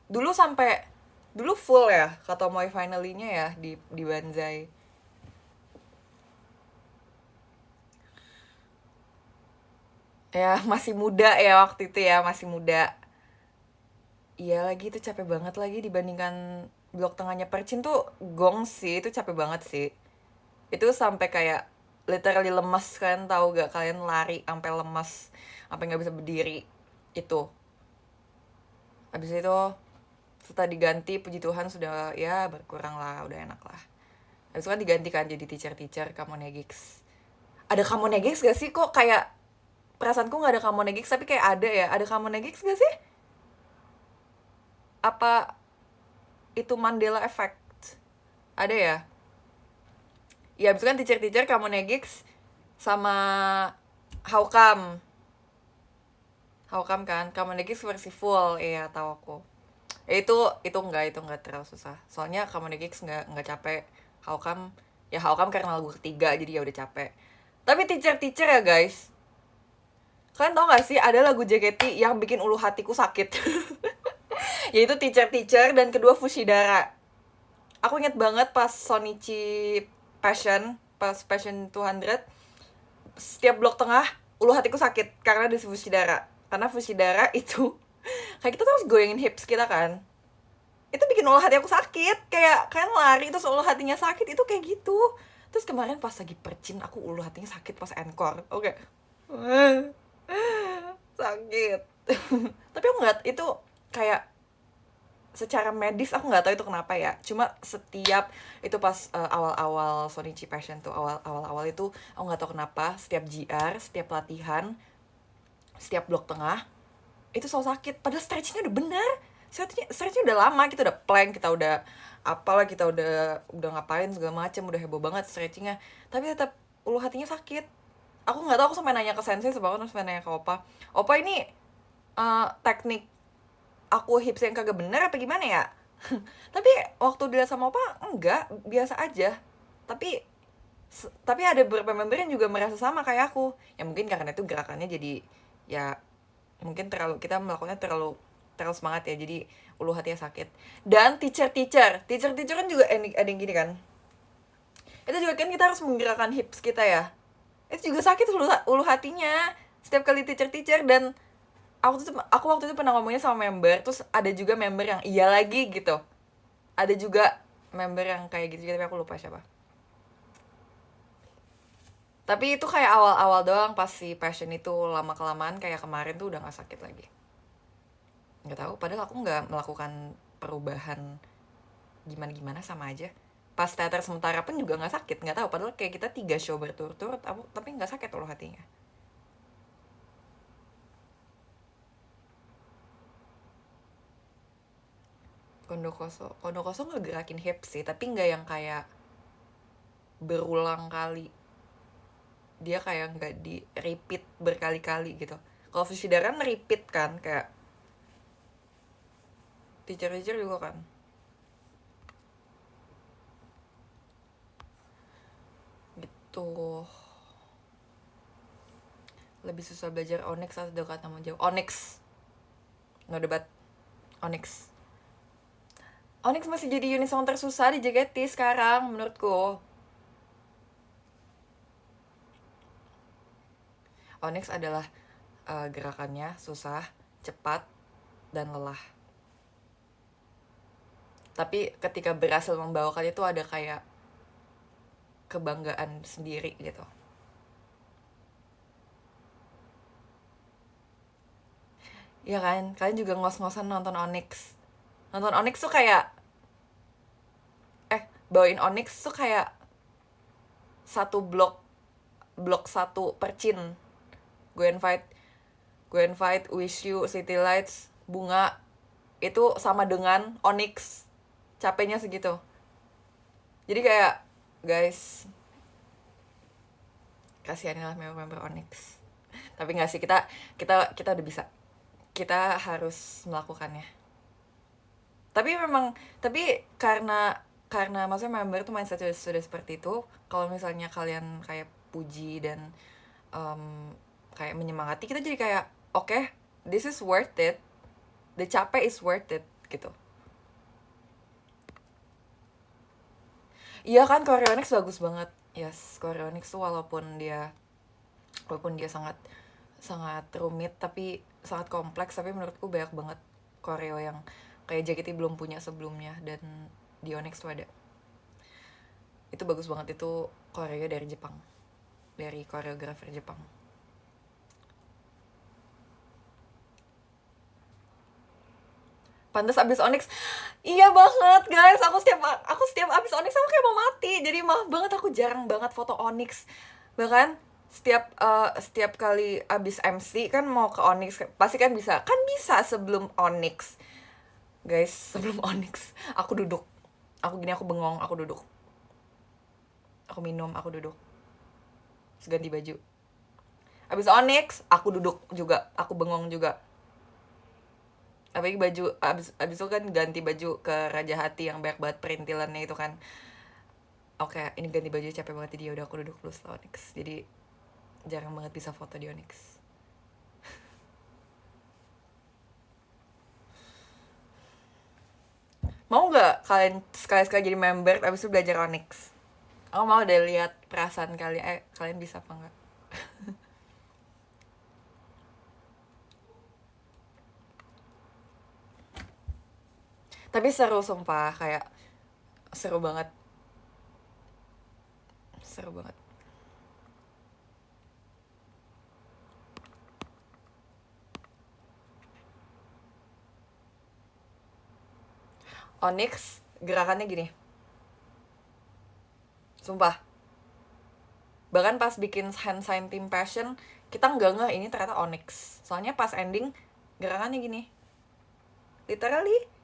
Dulu full ya Katomoy Finally-nya ya di Banzai. Ya masih muda ya waktu itu ya, masih muda. Iya lagi, itu capek banget lagi dibandingkan blok tengahnya Percin tuh gong sih, itu capek banget sih. Itu sampai kayak literally lemas kan, tahu gak kalian, lari sampai lemas, sampai nggak bisa berdiri itu. Habis itu setelah diganti, puji Tuhan sudah ya berkurang lah, udah enak lah. Habis itu kan diganti kan jadi teacher Kamonegix. Ada Kamonegix gak sih? Kok kayak perasaanku nggak ada Kamonegix, tapi kayak ada Kamonegix gak sih? Apa itu Mandela Effect? Ada ya? Ya abis itu kan teacher Kamonegix sama How Come kan, Kamonegix versi full. Iya tahu aku. Itu nggak terlalu susah, soalnya Kamonegix nggak capek. How Come karena lagu ketiga jadi ya udah capek. Tapi teacher ya guys, kalian tau gak sih ada lagu JKT yang bikin ulu hatiku sakit? Yaitu teacher dan kedua Fushidara. Aku inget banget pas Sonichi Passion 200, setiap blok tengah ulu hatiku sakit karena ada Fushidara. Karena Fushidara itu kayak kita tuh harus goyangin hips kita kan, itu bikin ulu hati aku sakit. Kayak kalian lari terus ulu hatinya sakit, itu kayak gitu. Terus kemarin pas lagi Percin, aku ulu hatinya sakit pas encore. Oke. Sakit. Tapi aku nggak, itu kayak secara medis aku nggak tahu itu kenapa ya. Cuma setiap itu pas awal-awal Sonichi Passion tuh, awal itu aku nggak tahu kenapa setiap GR, setiap latihan, setiap blok tengah itu selalu sakit. Padahal stretchingnya udah bener, stretchingnya udah lama, kita udah plank, kita udah apalah, kita udah ngapain segala macam, udah heboh banget stretchingnya, tapi tetap ulu hatinya sakit. Aku nggak tahu, aku sampai nanya ke sensei, sebab aku sampai nanya ke opa ini teknik aku hips yang kagak bener apa gimana ya? Tapi waktu dilihat sama opa enggak, biasa aja. Tapi Tapi ada beberapa member yang juga merasa sama kayak aku, ya mungkin karena itu gerakannya jadi ya mungkin kita melakukannya terlalu terlalu semangat ya, jadi ulu hatinya sakit. Dan teacher kan juga ada yang gini kan, itu juga kan kita harus menggerakkan hips kita ya, itu juga sakit ulu hatinya setiap kali teacher. Dan aku waktu itu pernah ngomongnya sama member, terus ada juga member yang iya lagi gitu, ada juga member yang kayak gitu, tapi aku lupa siapa. Tapi itu kayak awal-awal doang, pas si passion itu lama kelamaan kayak kemarin tuh udah gak sakit lagi. Nggak tahu, padahal aku nggak melakukan perubahan gimana sama aja. Pas teater sementara pun juga nggak sakit, nggak tahu, padahal kayak kita 3 show berturut-turut tapi nggak sakit loh hatinya. Kondo koso ngegerakin hip sih, tapi nggak yang kayak berulang kali, dia kayak nggak di repeat berkali-kali gitu. Kalau Fushidara kan repeat kan, kayak teacher juga kan. Gitu. Lebih susah belajar Onyx atau dekat sama jauh? Onyx, no debat. Onyx masih jadi unit song tersusah di JKT sekarang menurutku. Onyx adalah gerakannya susah, cepat, dan lelah. Tapi ketika berhasil membawakan itu ada kayak kebanggaan sendiri gitu. Ya kan, kalian juga ngos-ngosan nonton Onyx. Nonton Onyx tuh kayak bawain Onyx tuh kayak satu blok satu percin. Gue invite Wish You, City Lights, Bunga, itu sama dengan Onyx. Capeknya segitu. Jadi kayak, guys, kasihanilah member Onyx. Tapi nggak sih, kita udah bisa. Kita harus melakukannya. Tapi karena maksudnya member tuh mindset sudah seperti itu. Kalau misalnya kalian kayak puji dan kayak menyemangati, kita jadi kayak okay, this is worth it, the capek is worth it gitu. Iya kan, Choreonix bagus banget. Yes, Choreonix tuh walaupun dia sangat rumit tapi sangat kompleks, tapi menurutku banyak banget koreo yang kayak JKT belum punya sebelumnya, dan di Onyx tuh ada. Itu bagus banget, itu koreo dari Jepang, dari koreografer Jepang. Pantes abis Onyx, iya banget guys, aku setiap abis Onyx aku kayak mau mati. Jadi maaf banget, aku jarang banget foto Onyx. Bahkan setiap kali abis MC kan mau ke Onyx, pasti kan bisa sebelum Onyx guys. Sebelum Onyx aku duduk, aku bengong, aku duduk, aku minum, aku duduk, terus ganti baju. Abis Onyx aku duduk juga, aku bengong juga. Apalagi baju abis itu kan ganti baju ke Raja Hati yang banyak banget perintilannya itu kan. Oke, ini ganti baju capek banget, dia udah aku duduk dulu setelah Onyx. Jadi jarang banget bisa foto di Onyx. Mau nggak kalian sekali-sekali jadi member abis itu belajar Onyx? Aku mau deh lihat perasaan kalian, kalian bisa apa nggak. Tapi seru sumpah, kayak seru banget. Onyx gerakannya gini, sumpah. Bahkan pas bikin hand sign team passion, kita nggak ngeh ini ternyata Onyx. Soalnya pas ending gerakannya gini, literally.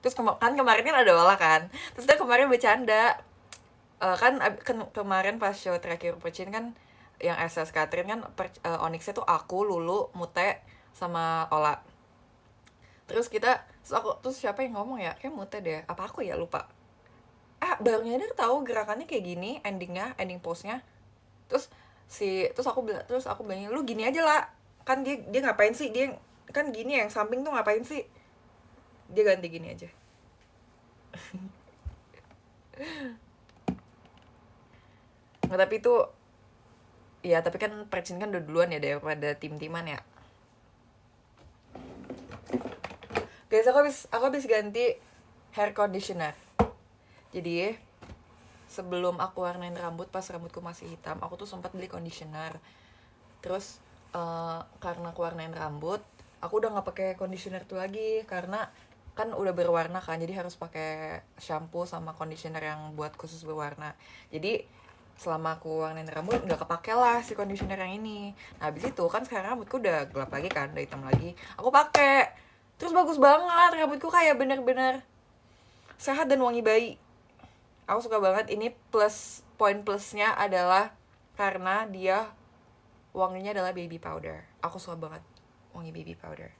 Terus kemarin kan ada Ola kan, terus dia kemarin bercanda, kemarin pas show terakhir Percin kan yang SS Katrin kan, Onyxnya tuh aku, Lulu, Mute, sama Ola. Terus siapa yang ngomong ya, kayak Mute deh, apa aku ya, lupa. baru nyadar tahu gerakannya kayak gini, ending pose-nya. Terus aku bilangin, lu gini aja lah, kan dia ngapain sih, dia kan gini, yang samping tuh ngapain sih, dia ganti gini aja. Nggak, tapi itu ya, tapi kan Precin kan udah duluan ya daripada tim-timan ya. Guys, aku habis ganti hair conditioner. Jadi sebelum aku warnain rambut, pas rambutku masih hitam, aku tuh sempat beli conditioner. Terus karena aku warnain rambut, aku udah nggak pakai conditioner tuh lagi, karena kan udah berwarna kan, jadi harus pakai shampoo sama conditioner yang buat khusus berwarna. Jadi selama aku warnain rambut nggak kepake lah si conditioner yang ini. Nah habis itu kan sekarang rambutku udah gelap lagi kan, udah hitam lagi, aku pakai, terus bagus banget, rambutku kayak bener-bener sehat dan wangi bayi. Aku suka banget. Ini poin plusnya adalah karena dia wanginya adalah baby powder. Aku suka banget wangi baby powder.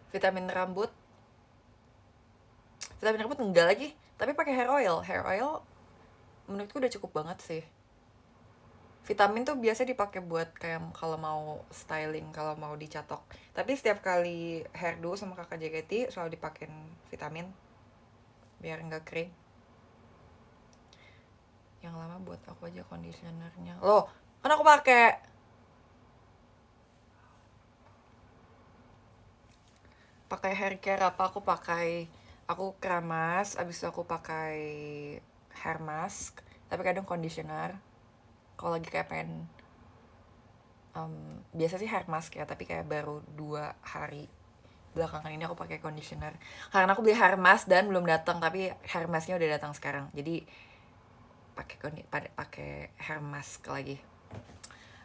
Vitamin rambut enggak lagi, tapi pakai hair oil menurutku udah cukup banget sih. Vitamin tuh biasa dipakai buat kayak kalau mau styling, kalau mau dicatok. Tapi setiap kali hairdo sama kakak JKT selalu dipakein vitamin biar nggak kering. Yang lama buat aku aja conditionernya. Loh, kan aku pakai hair care apa, aku keramas, abis itu aku pakai hair mask, tapi kadang conditioner kalau lagi kayak pengen biasa sih hair mask ya, tapi kayak baru 2 hari belakangan ini aku pakai conditioner karena aku beli hair mask dan belum datang, tapi hair masknya udah datang sekarang, jadi pakai hair mask lagi.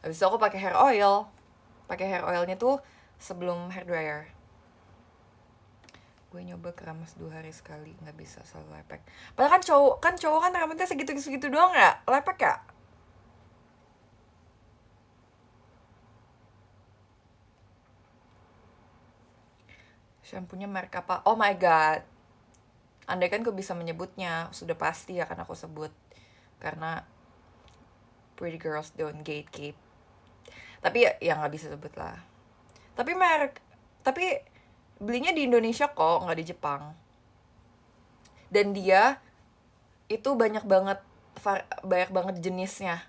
Habis itu aku pakai hair oilnya tuh sebelum hair dryer. Gue nyoba keramas 2 hari sekali, nggak bisa, selalu lepek. Padahal kan cowok kan rambutnya segitu doang ya, lepek ya. Shampoonya merek apa? Oh my god, andai kan gue bisa menyebutnya, sudah pasti akan aku sebut, karena pretty girls don't gatekeep. Tapi ya nggak bisa sebut lah. Tapi belinya di Indonesia kok, nggak di Jepang. Dan dia itu banyak banget jenisnya.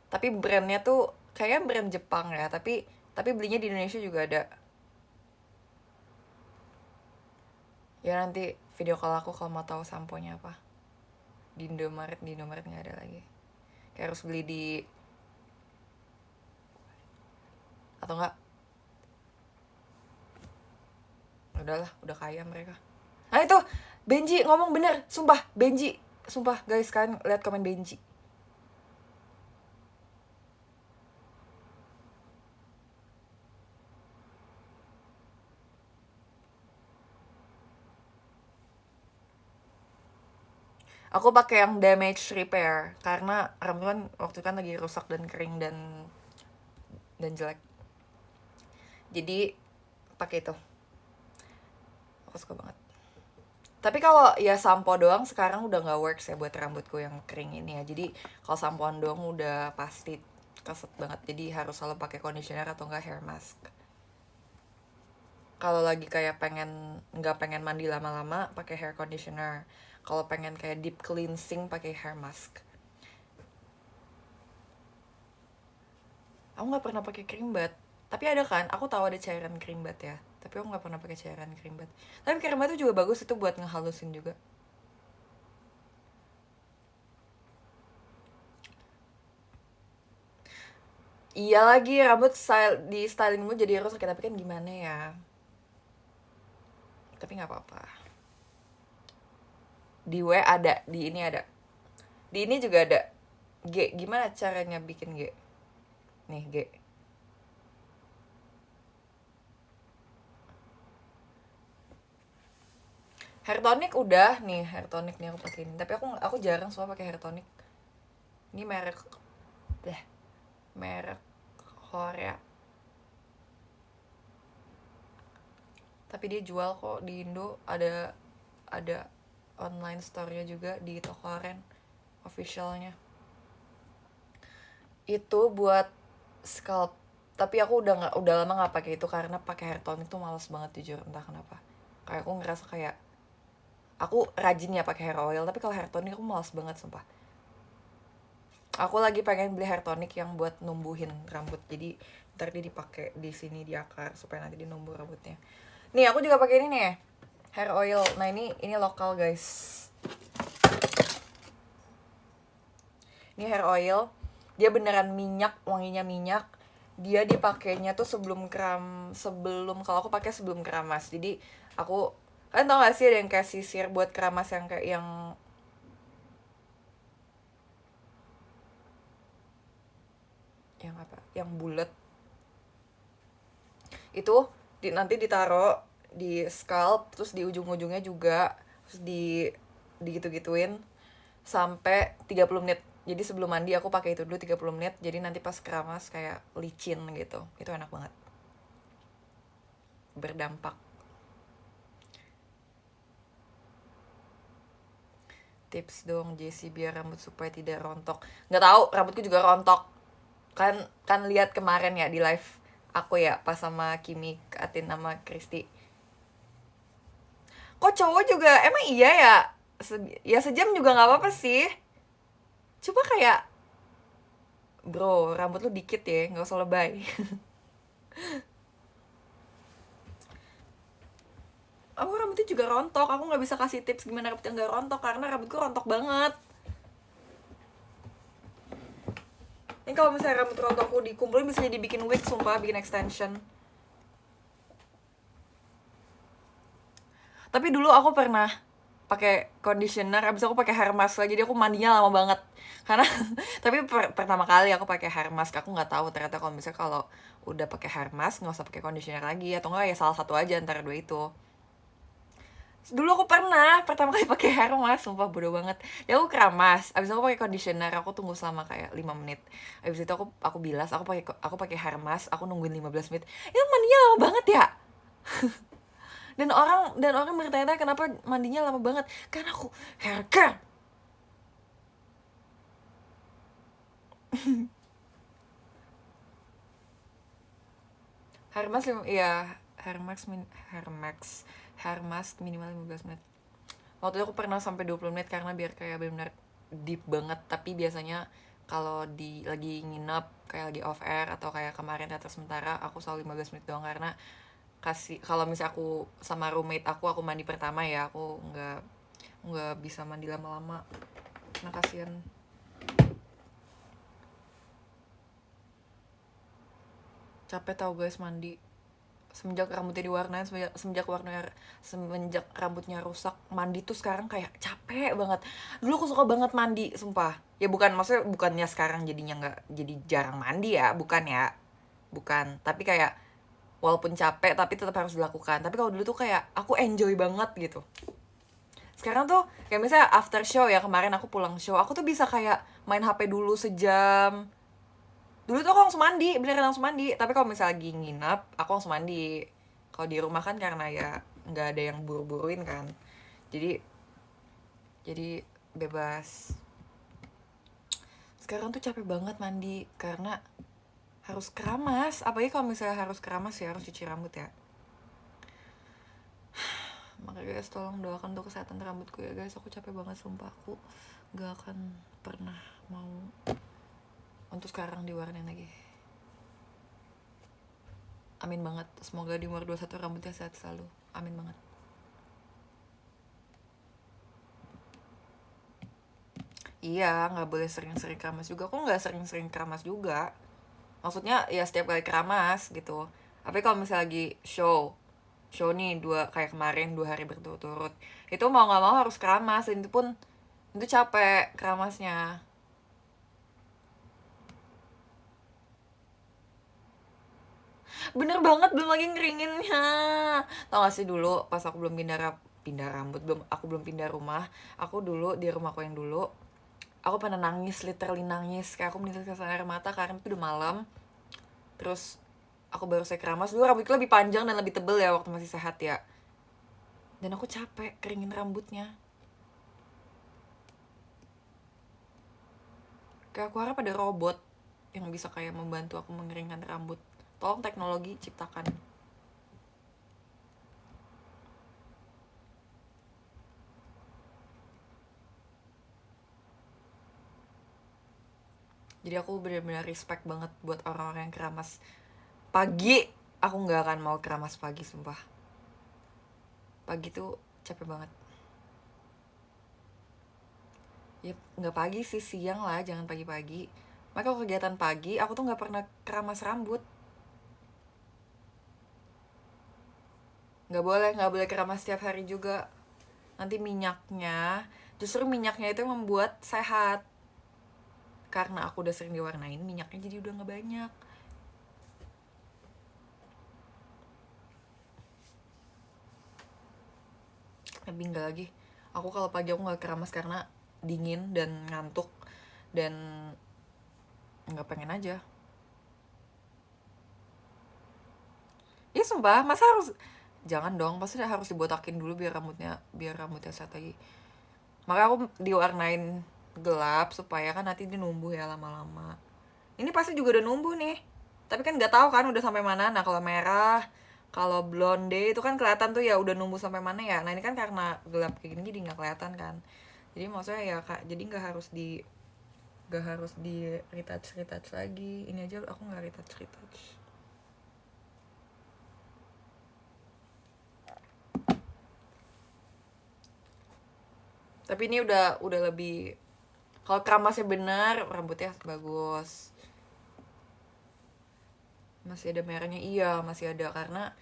Tapi brandnya tuh kayaknya brand Jepang ya, tapi belinya di Indonesia juga ada. Ya nanti video call aku kalau mau tahu samponya apa. Di Indomaret nggak ada lagi. Kayak harus beli di, atau enggak, udahlah, udah kaya mereka. Nah itu Benji ngomong bener, sumpah guys, kalian lihat komen Benji. Aku pakai yang damage repair karena rambut kan waktu kan lagi rusak dan kering dan jelek. Jadi pakai itu. Aku suka banget. Tapi kalau ya sampo doang sekarang udah nggak works ya buat rambutku yang kering ini ya. Jadi kalau sampoan doang udah pasti keset banget. Jadi harus selalu pakai conditioner atau enggak hair mask. Kalau lagi kayak nggak pengen mandi lama-lama pakai hair conditioner. Kalau pengen kayak deep cleansing pakai hair mask. Aku nggak pernah pakai cream bath. Tapi ada kan, aku tahu ada cairan cream bath ya. Tapi aku nggak pernah pakai cairan cream bath. Tapi cream bath itu juga bagus, itu buat ngehalusin juga. Iya lagi, rambut di stylingmu jadi rusak, tapi kan gimana ya. Tapi nggak apa-apa. Di W ada, di ini ada. Di ini juga ada. G, gimana caranya bikin G? Nih, G. Hair tonic udah nih, hair tonic nih aku pakai ini. Tapi aku jarang soalnya pakai hair tonic. Ini merek Korea. Tapi dia jual kok di Indo, ada online store-nya juga di toko Aren officialnya. Itu buat scalp. Tapi aku udah lama nggak pakai itu karena pakai hair tonic tuh males banget jujur, entah kenapa. Kayak aku ngerasa kayak aku rajin ya pakai hair oil, tapi kalau hair tonic aku males banget sumpah. Aku lagi pengen beli hair tonic yang buat numbuhin rambut, jadi ntar dia dipakai di sini di akar supaya nanti dia numbuh rambutnya. Nih aku juga pakai ini nih, hair oil. Nah ini lokal guys. Ini hair oil, dia beneran minyak, wanginya minyak. Dia dipakainya tuh sebelum kalau aku pakai sebelum keramas. Jadi kalian tau gak sih ada yang kayak sisir buat keramas yang kayak yang apa? Yang bulat. Itu nanti ditaro di scalp, terus di ujung-ujungnya juga, terus gitu-gituin sampai 30 menit. Jadi sebelum mandi aku pakai itu dulu 30 menit. Jadi nanti pas keramas kayak licin gitu. Itu enak banget. Berdampak. Tips dong Jessie biar rambut supaya tidak rontok. Nggak tahu, rambutku juga rontok. Kan lihat kemarin ya di live aku ya pas sama Kimi, Atin sama Kristi. Kok cowok juga emang iya ya? Ya sejam juga nggak apa-apa sih. Coba kayak bro, rambut lu dikit ya, nggak usah lebay. Aku rambutnya juga rontok, aku nggak bisa kasih tips gimana rambutnya nggak rontok karena rambutku rontok banget. Ini kalau misalnya rambut rontokku dikumpulin bisa jadi bikin wig, sumpah, bikin extension. Tapi dulu aku pernah pakai conditioner, abis aku pakai hair mask lagi, jadi aku mandinya lama banget. Karena tapi pertama kali aku pakai hair mask, aku nggak tahu ternyata kalau misalnya kalau udah pakai hair mask nggak usah pakai conditioner lagi, atau enggak ya salah satu aja antara dua itu. Dulu aku pernah pertama kali pakai hair mask, sumpah bodoh banget. Ya aku keramas, abis aku pakai conditioner, aku tunggu selama kayak 5 menit. Abis itu aku bilas, aku pakai hair mask, aku nungguin 15 menit. Itu mandinya lama banget ya. Dan orang bertanya kenapa mandinya lama banget, karena aku hair care. Hair mask ya, hair mask minimal 15 menit. Waktu itu aku pernah sampai 20 menit karena biar kayak benar-benar deep banget. Tapi biasanya kalau lagi nginep kayak lagi off air atau kayak kemarin teater sementara, aku selalu 15 menit doang karena kalau misalnya aku sama roommate aku mandi pertama ya, aku nggak bisa mandi lama-lama karena kasihan. Capek tau guys mandi semenjak rambutnya diwarnain, semenjak rambutnya rusak. Mandi tuh sekarang kayak capek banget. Dulu aku suka banget mandi sumpah, ya maksudnya bukannya sekarang jadinya nggak jadi jarang mandi ya, bukan, tapi kayak walaupun capek tapi tetap harus dilakukan. Tapi kalau dulu tuh kayak aku enjoy banget gitu. Sekarang tuh kayak misalnya after show ya, kemarin aku pulang show, aku tuh bisa kayak main HP dulu sejam. Dulu tuh aku langsung mandi, beneran langsung mandi. Tapi kalau misalnya lagi nginep, aku langsung mandi. Kalau di rumah kan karena ya nggak ada yang buru-buruin kan, jadi bebas. Sekarang tuh capek banget mandi karena harus keramas. Apalagi kalau misalnya harus keramas ya harus cuci rambut ya. Makanya guys, tolong doakan untuk kesehatan rambutku ya guys. Aku capek banget sumpah, aku gak akan pernah mau untuk sekarang diwarnain lagi. Amin banget, semoga di umur 21 rambutnya sehat selalu. Amin banget. Iya, gak boleh sering-sering keramas juga. Aku gak sering-sering keramas juga, maksudnya ya setiap kali keramas gitu. Tapi kalau misalnya lagi show nih kayak kemarin 2 hari berturut-turut, itu mau nggak mau harus keramas, dan itu capek keramasnya. Bener banget, belum lagi ngeringinnya. Tau gak sih dulu pas aku belum pindah pindah rambut, aku belum pindah rumah. Aku dulu di rumahku yang dulu, aku pernah nangis, literally nangis, kayak aku meneteskan air mata karena itu udah malam. Terus aku baru saya keramas, dulu rambutku lebih panjang dan lebih tebel ya waktu masih sehat ya, dan aku capek keringin rambutnya. Kayak aku harap ada robot yang bisa kayak membantu aku mengeringkan rambut. Tolong teknologi ciptakan. Jadi aku benar-benar respect banget buat orang-orang yang keramas pagi. Aku nggak akan mau keramas pagi, sumpah. Pagi tuh capek banget. Ya nggak pagi sih, siang lah, jangan pagi-pagi. Maka kalau kegiatan pagi, aku tuh nggak pernah keramas rambut. Nggak boleh keramas setiap hari juga. Nanti minyaknya, justru minyaknya itu yang membuat sehat. Karena aku udah sering diwarnain, minyaknya jadi udah nggak banyak. Tapi enggak lagi, aku kalau pagi aku nggak keramas karena dingin dan ngantuk dan nggak pengen aja. Ya sumpah, masa harus, jangan dong, pasti harus dibotakin dulu biar rambutnya sehat lagi. Makanya aku diwarnain gelap supaya kan nanti dia numbuh ya lama-lama. Ini pasti juga udah numbuh nih, tapi kan nggak tahu kan udah sampai mana. Nah kalau merah, kalau blonde itu kan kelihatan tuh ya udah numbuh sampai mana ya. Nah ini kan karena gelap kayak gini jadi nggak kelihatan kan. Jadi maksudnya ya kak, jadi nggak harus di retouch lagi. Ini aja aku nggak retouch. Tapi ini udah lebih, kalau keramasnya benar, rambutnya bagus. Masih ada merahnya, iya masih ada, karena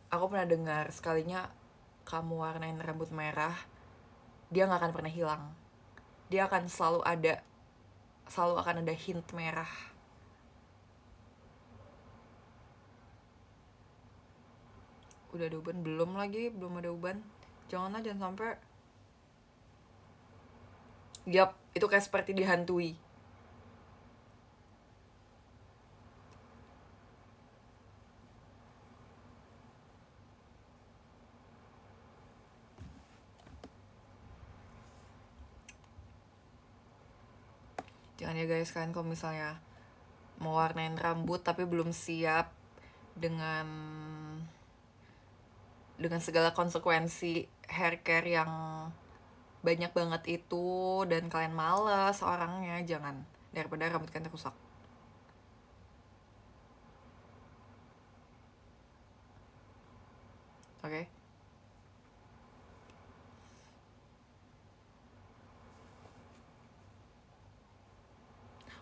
aku pernah dengar sekalinya kamu warnain rambut merah, dia nggak akan pernah hilang. Dia akan selalu akan ada hint merah. Udah ada uban? Belum ada uban. Jangan sampai. Yap, itu kayak seperti dihantui. Jangan ya guys, kan kalau misalnya mau warnain rambut tapi belum siap dengan segala konsekuensi hair care yang banyak banget itu, dan kalian males orangnya, jangan, daripada rambut kalian rusak. Oke?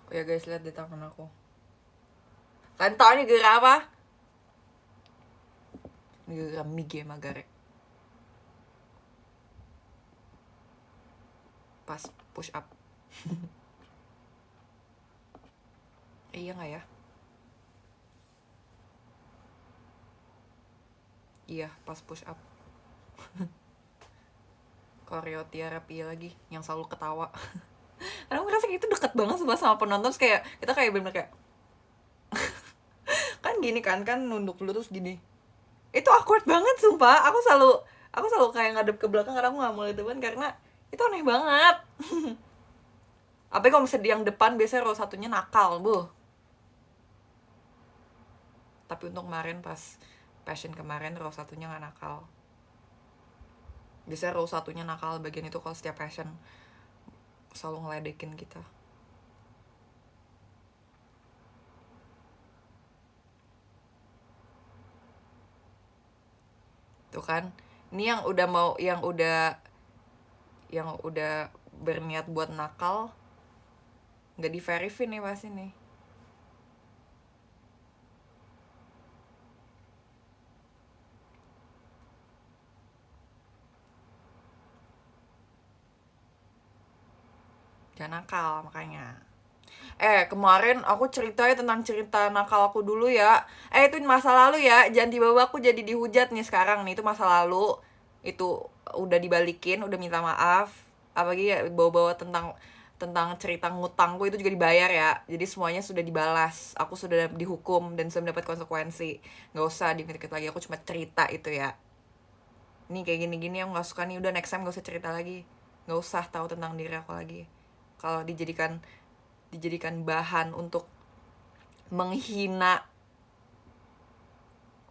Oh ya guys, lihat di tangan aku. Kalian tau ini gara apa? Ini gara Mige Magare. Pas push up. Iya gak ya? Iya, pas push up. Koreoterapi lagi, yang selalu ketawa. Karena aku ngerasa itu deket banget sama penonton, kayak kita kayak bener kayak kan gini kan nunduk dulu terus gini. Itu awkward banget sumpah. Aku selalu kayak ngadep ke belakang karena aku nggak mau lihat depan, karena itu aneh banget. Apalagi kalau misalnya yang depan biasanya row satunya nakal, bu. Tapi untuk kemarin pas passion kemarin row satunya nggak nakal. Biasanya row satunya nakal bagian itu kalau setiap passion selalu ngeledekin kita. Tuh kan, ini yang udah berniat buat nakal, nggak di verify nih pasti nih. Jangan nakal makanya. Kemarin aku ceritain tentang cerita nakal aku dulu ya. Itu masa lalu ya, jangan tiba-tiba aku jadi dihujat nih sekarang nih, itu masa lalu. itu udah dibalikin, udah minta maaf. Apalagi ya bawa-bawa tentang cerita ngutangku itu juga dibayar ya. Jadi semuanya sudah dibalas. Aku sudah dihukum dan sudah mendapat konsekuensi. Nggak usah dikit-dikit lagi. Aku cuma cerita itu ya. Ini kayak gini-gini yang nggak suka nih. Udah next time nggak usah cerita lagi. Nggak usah tahu tentang diri aku lagi. Kalau dijadikan bahan untuk menghina,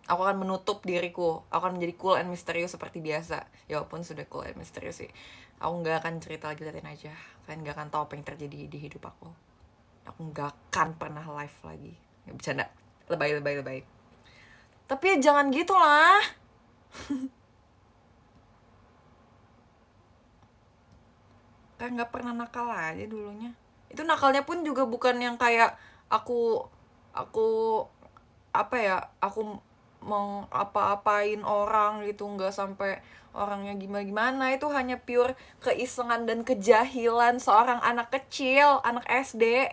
aku akan menutup diriku. Aku akan menjadi cool and misterius seperti biasa. Ya walaupun sudah cool and misterius sih. Aku nggak akan cerita lagi, liatin aja. Kalian nggak akan tahu apa yang terjadi di hidup aku. Aku nggak akan pernah live lagi. Nggak bercanda. Lebay. Tapi ya jangan gitu lah. Kayak nggak pernah nakal aja dulunya. Itu nakalnya pun juga bukan yang kayak aku apa ya, aku mengapa-apain orang gitu, nggak sampai orangnya gimana-gimana. Itu hanya pure keisengan dan kejahilan seorang anak kecil, anak SD.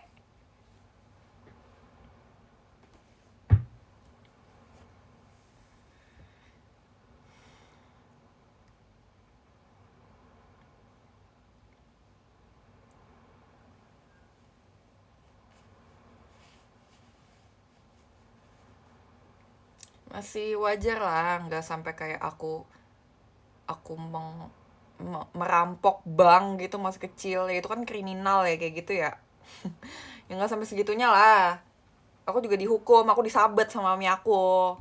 Masih wajar lah, nggak sampai kayak aku merampok bank gitu masih kecil. Ya itu kan kriminal ya kayak gitu ya. Ya nggak sampai segitunya lah. Aku juga dihukum, aku disabet sama mami aku.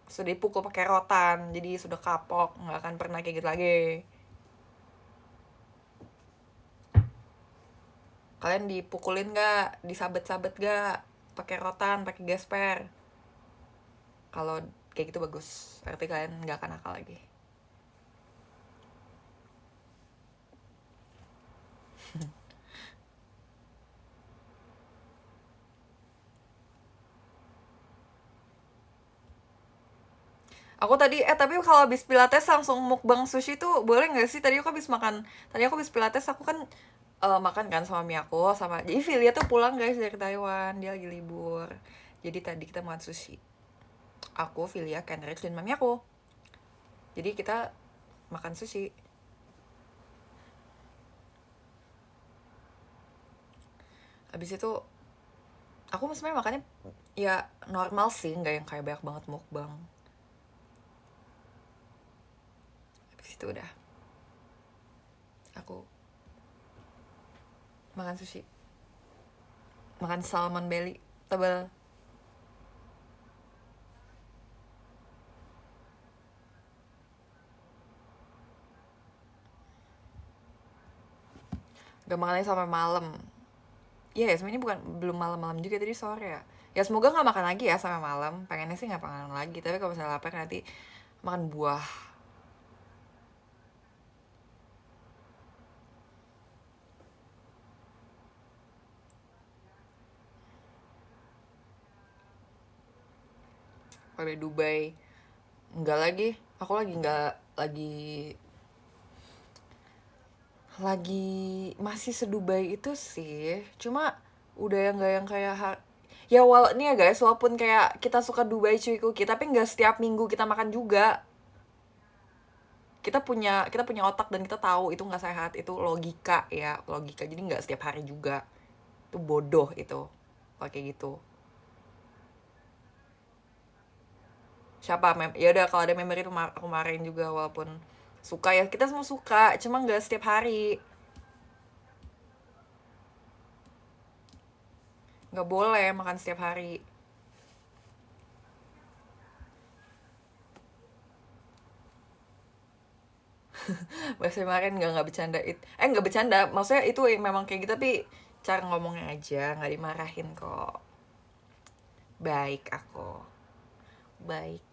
Sudah dipukul pakai rotan, jadi sudah kapok, nggak akan pernah kayak gitu lagi. Kalian dipukulin nggak, disabet-sabet nggak, pakai rotan, pakai gesper? Kalau kayak gitu bagus, berarti kalian nggak akan nakal lagi. Aku tadi tapi kalau habis pilates langsung mukbang sushi tuh boleh nggak sih? Tadi aku habis pilates, aku kan makan kan sama mami aku, sama jadi Filia tuh pulang guys dari Taiwan, dia lagi libur. Jadi tadi kita makan sushi. Aku, Filia, Kenrich, dan mami aku. Jadi kita makan sushi. Habis itu aku sebenarnya makannya ya normal sih, nggak yang kayak banyak banget mukbang. Habis itu udah aku makan sushi, makan salmon belly tebal. Gak makannya sampai malam. Iya ya, sebenarnya belum malam-malam juga, tadi sore ya. Ya semoga nggak makan lagi ya sampai malam. Pengennya sih nggak makan lagi, tapi kalau misalnya lapar nanti makan buah. Kalau di Dubai nggak lagi. Aku lagi nggak lagi masih sedubai itu sih. Cuma udah yang nggak yang kayak ya nih ya guys, walaupun kayak kita suka Dubai cuy cookie, tapi nggak setiap minggu kita makan juga. Kita punya otak dan kita tahu itu nggak sehat, itu logika ya, logika. Jadi nggak setiap hari juga. Itu bodoh itu kalau kayak gitu. Siapa ya udah, kalau ada member itu aku marahin juga, walaupun suka ya, kita semua suka, cuma nggak setiap hari. Nggak boleh makan setiap hari. Bahasa kemarin nggak bercanda nggak bercanda, maksudnya itu memang kayak gitu, tapi cara ngomongnya aja, nggak dimarahin kok. Baik aku, baik.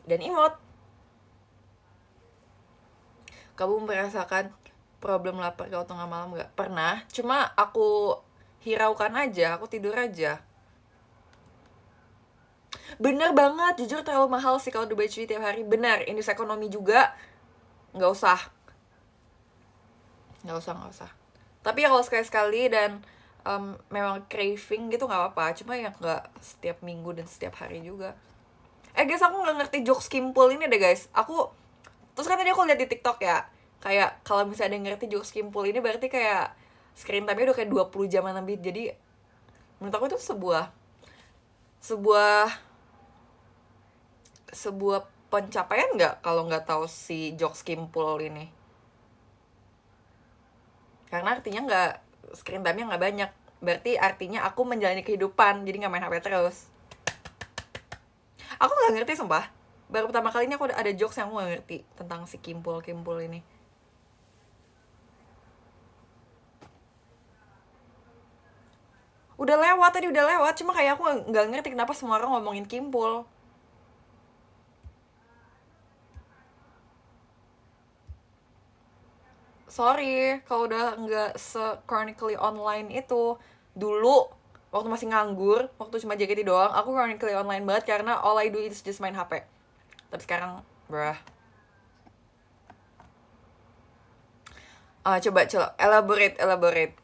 Dan imut, kamu merasakan problem lapar kalau tengah malam nggak? Pernah, cuma aku hiraukan aja, aku tidur aja. Bener banget, jujur terlalu mahal sih kalau Dubai cuy tiap hari. Bener, indeks ekonomi juga. Nggak usah, nggak usah. Tapi ya kalau sekali-sekali dan memang craving gitu nggak apa-apa. Cuma ya nggak setiap minggu dan setiap hari juga. Guys, aku nggak ngerti jokes Kimpul ini deh guys. Terus kan tadi aku lihat di TikTok ya, kayak kalau misalnya ada yang ngerti jokes Kimpul ini berarti kayak screen time-nya udah kayak 20 jam lebih. Jadi menurut aku itu sebuah sebuah pencapaian nggak kalau nggak tahu si jokes Kimpul ini. Karena artinya nggak, screen time-nya nggak banyak, berarti artinya aku menjalani kehidupan, jadi nggak main HP terus. Aku nggak ngerti sumpah, baru pertama kali ini aku ada jokes yang aku nggak ngerti tentang si Kimpul ini. Udah lewat tadi, udah lewat, cuma kayak aku nggak ngerti kenapa semua orang ngomongin Kimpul. Sorry kalau udah nggak se-chronically online itu. Dulu waktu masih nganggur, waktu cuma JKT doang, aku chronically online banget karena all I do is just main HP. Tapi sekarang bruh. Coba elaborate.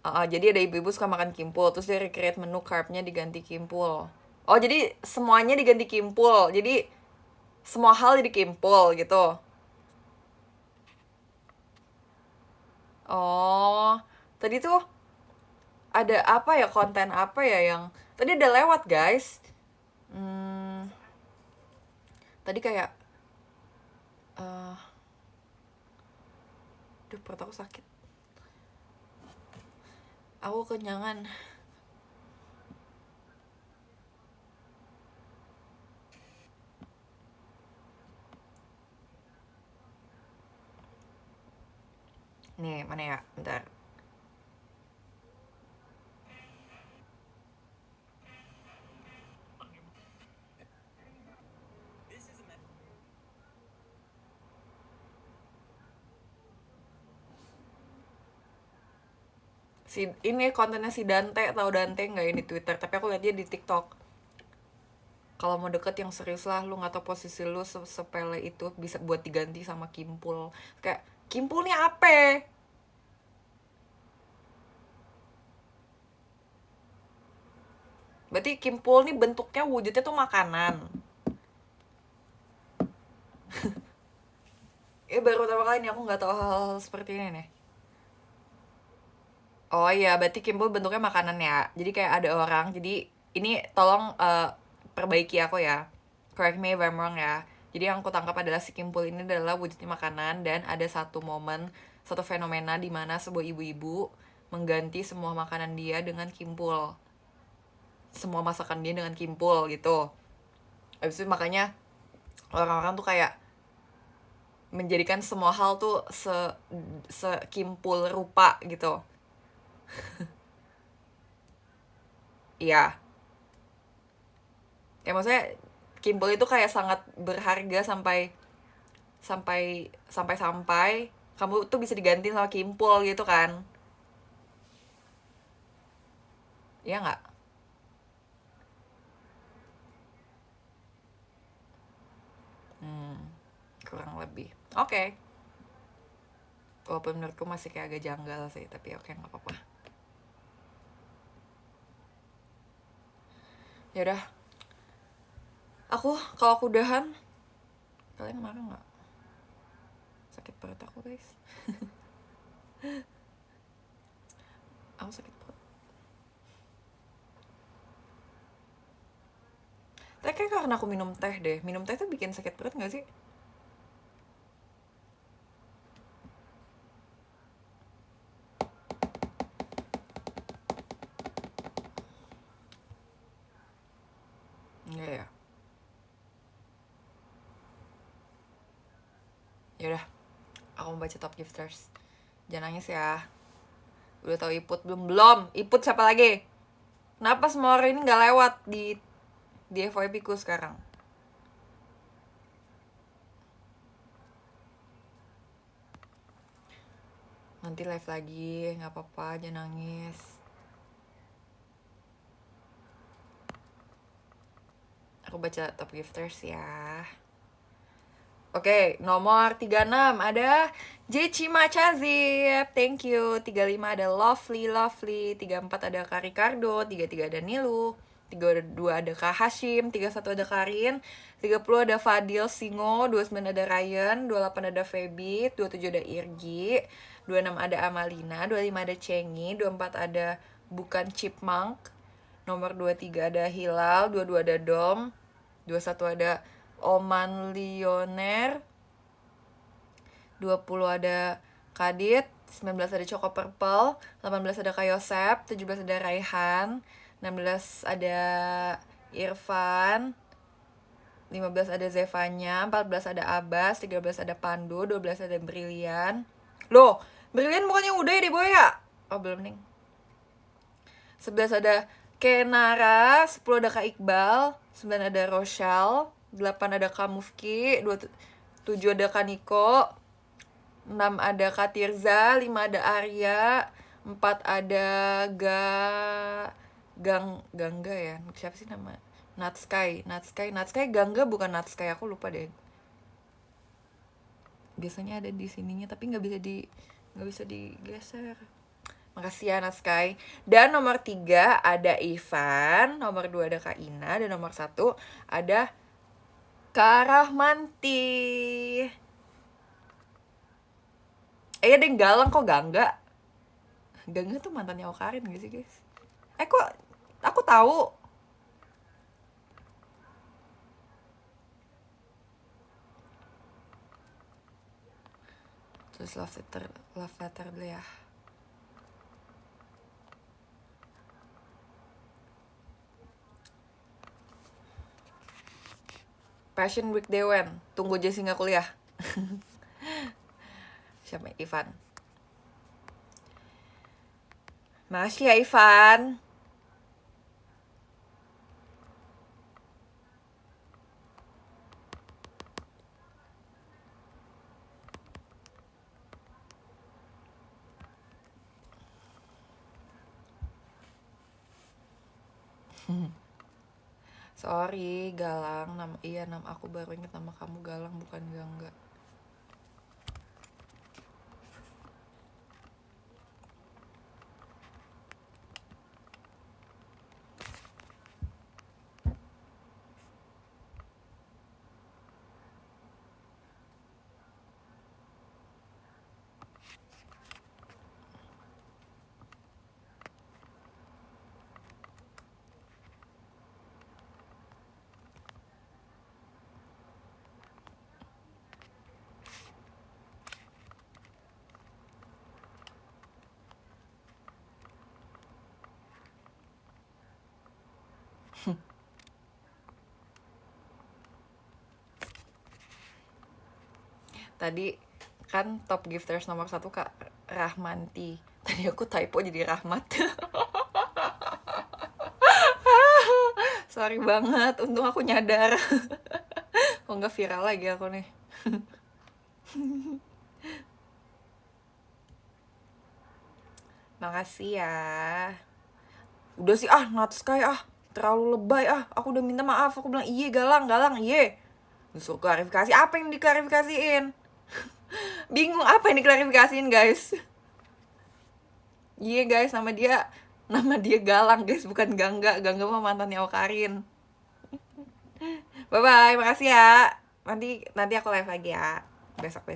Jadi ada ibu-ibu suka makan Kimpul, terus dia recreate menu carb-nya diganti Kimpul. Oh, jadi semuanya diganti Kimpul. Jadi semua hal jadi Kimpul gitu. Oh, tadi tuh ada apa ya, konten apa ya yang tadi udah lewat guys. Tadi kayak duh, perut aku sakit, aku kenyangan. Nih, mana ya, bentar. Ini kontennya si Dante, tahu Dante nggak, ini Twitter, tapi aku lihat dia di TikTok. Kalau mau deket yang serius lah, lu nggak tahu posisi lu sepele itu bisa buat diganti sama Kimpul. Kayak Kimpul nih apa? Berarti Kimpul nih bentuknya, wujudnya tuh makanan. Baru pertama kali nih aku nggak tahu hal-hal seperti ini nih. Oh iya, berarti Kimpul bentuknya makanan ya. Jadi kayak ada orang, jadi ini tolong perbaiki aku ya. Correct me if I'm wrong ya. Jadi yang aku tangkap adalah si Kimpul ini adalah wujudnya makanan, dan ada satu momen, satu fenomena di mana sebuah ibu-ibu mengganti semua makanan dia dengan Kimpul. Semua masakan dia dengan Kimpul gitu. Habis itu makanya orang-orang tuh kayak menjadikan semua hal tuh sekimpul rupa gitu. Iya. Ya maksudnya Kimpul itu kayak sangat berharga sampai sampai sampai kamu tuh bisa diganti sama Kimpul gitu kan. Iya nggak? Kurang lebih. Oke. Walaupun menurutku masih kayak agak janggal sih, tapi oke, nggak apa-apa. Ya udah. Kalau aku udahan, kalian marah nggak? Sakit perut aku guys. Aku sakit perut. Tapi kayak karena aku minum teh deh. Minum teh tuh bikin sakit perut nggak sih? Enggak ya. Yaudah, aku mau baca top gifters. Jangan nangis ya. Udah tahu Iput belum? Iput siapa lagi? Kenapa semua orang ini nggak lewat di FYP ku sekarang? Nanti live lagi, nggak apa-apa, jangan nangis. Aku baca top gifters ya. Oke, nomor 36 ada Jeci Macazip, thank you. 35 ada Lovely, 34 ada Kak Ricardo, 33 ada Nilu, 32 ada Kak Hashim, 31 ada Karin, 30 ada Fadil Singo, 29 ada Ryan, 28 ada Feby, 27 ada Irgi, 26 ada Amalina, 25 ada Cengi, 24 ada Bukan Chipmunk, nomor 23 ada Hilal, 22 ada Dom, 21 ada Oman Lioner, 20 ada Kadit, 19 ada Choco Purple, 18 ada Kak Yosep, 17 ada Raihan, 16 ada Irfan, 15 ada Zevanya, 14 ada Abbas, 13 ada Pandu, 12 ada Brilian. Loh, Brilian bukannya udah ya di bawah ya? Oh, belum nih. 11 ada Kenara, 10 ada Kak Iqbal, 9 ada Rochelle, 8 ada Kak Mufki, 7 ada Kak Niko, 6 ada Kak Tirza, 5 ada Arya, 4 ada Gangga ya, siapa sih nama? Natsky Gangga bukan Natsky, aku lupa deh. Biasanya ada di sininya tapi nggak bisa digeser. Makasih ya Natsky. Dan nomor 3 ada Ivan, nomor 2 ada Kak Ina, dan nomor 1 ada Kak Rahmanti. Ada yang galang kok Gangga. Gangga tuh mantannya Okarin gak sih guys? Kok aku tahu. Terus love letter dulu ya. Passion Week Dewen, tunggu Jessi nggak kuliah. Siapa? Ivan. Makasih ya Ivan. Sorry, Galang. Nama aku baru inget nama kamu Galang, bukan Gangga. Tadi kan top gifters nomor 1 Kak Rahmanti. Tadi aku typo jadi Rahmat. Sorry banget, untung aku nyadar. Kok nggak viral lagi aku nih. Makasih ya. Udah sih Natsky terlalu lebay aku udah minta maaf, aku bilang iye Galang iye. Disuruh klarifikasi, apa yang diklarifikasiin? Bingung apa yang diklarifikasiin guys. Iya guys, nama dia Galang guys, bukan Gangga mah mantannya Okarin. Bye bye, makasih ya. Nanti aku live lagi ya besok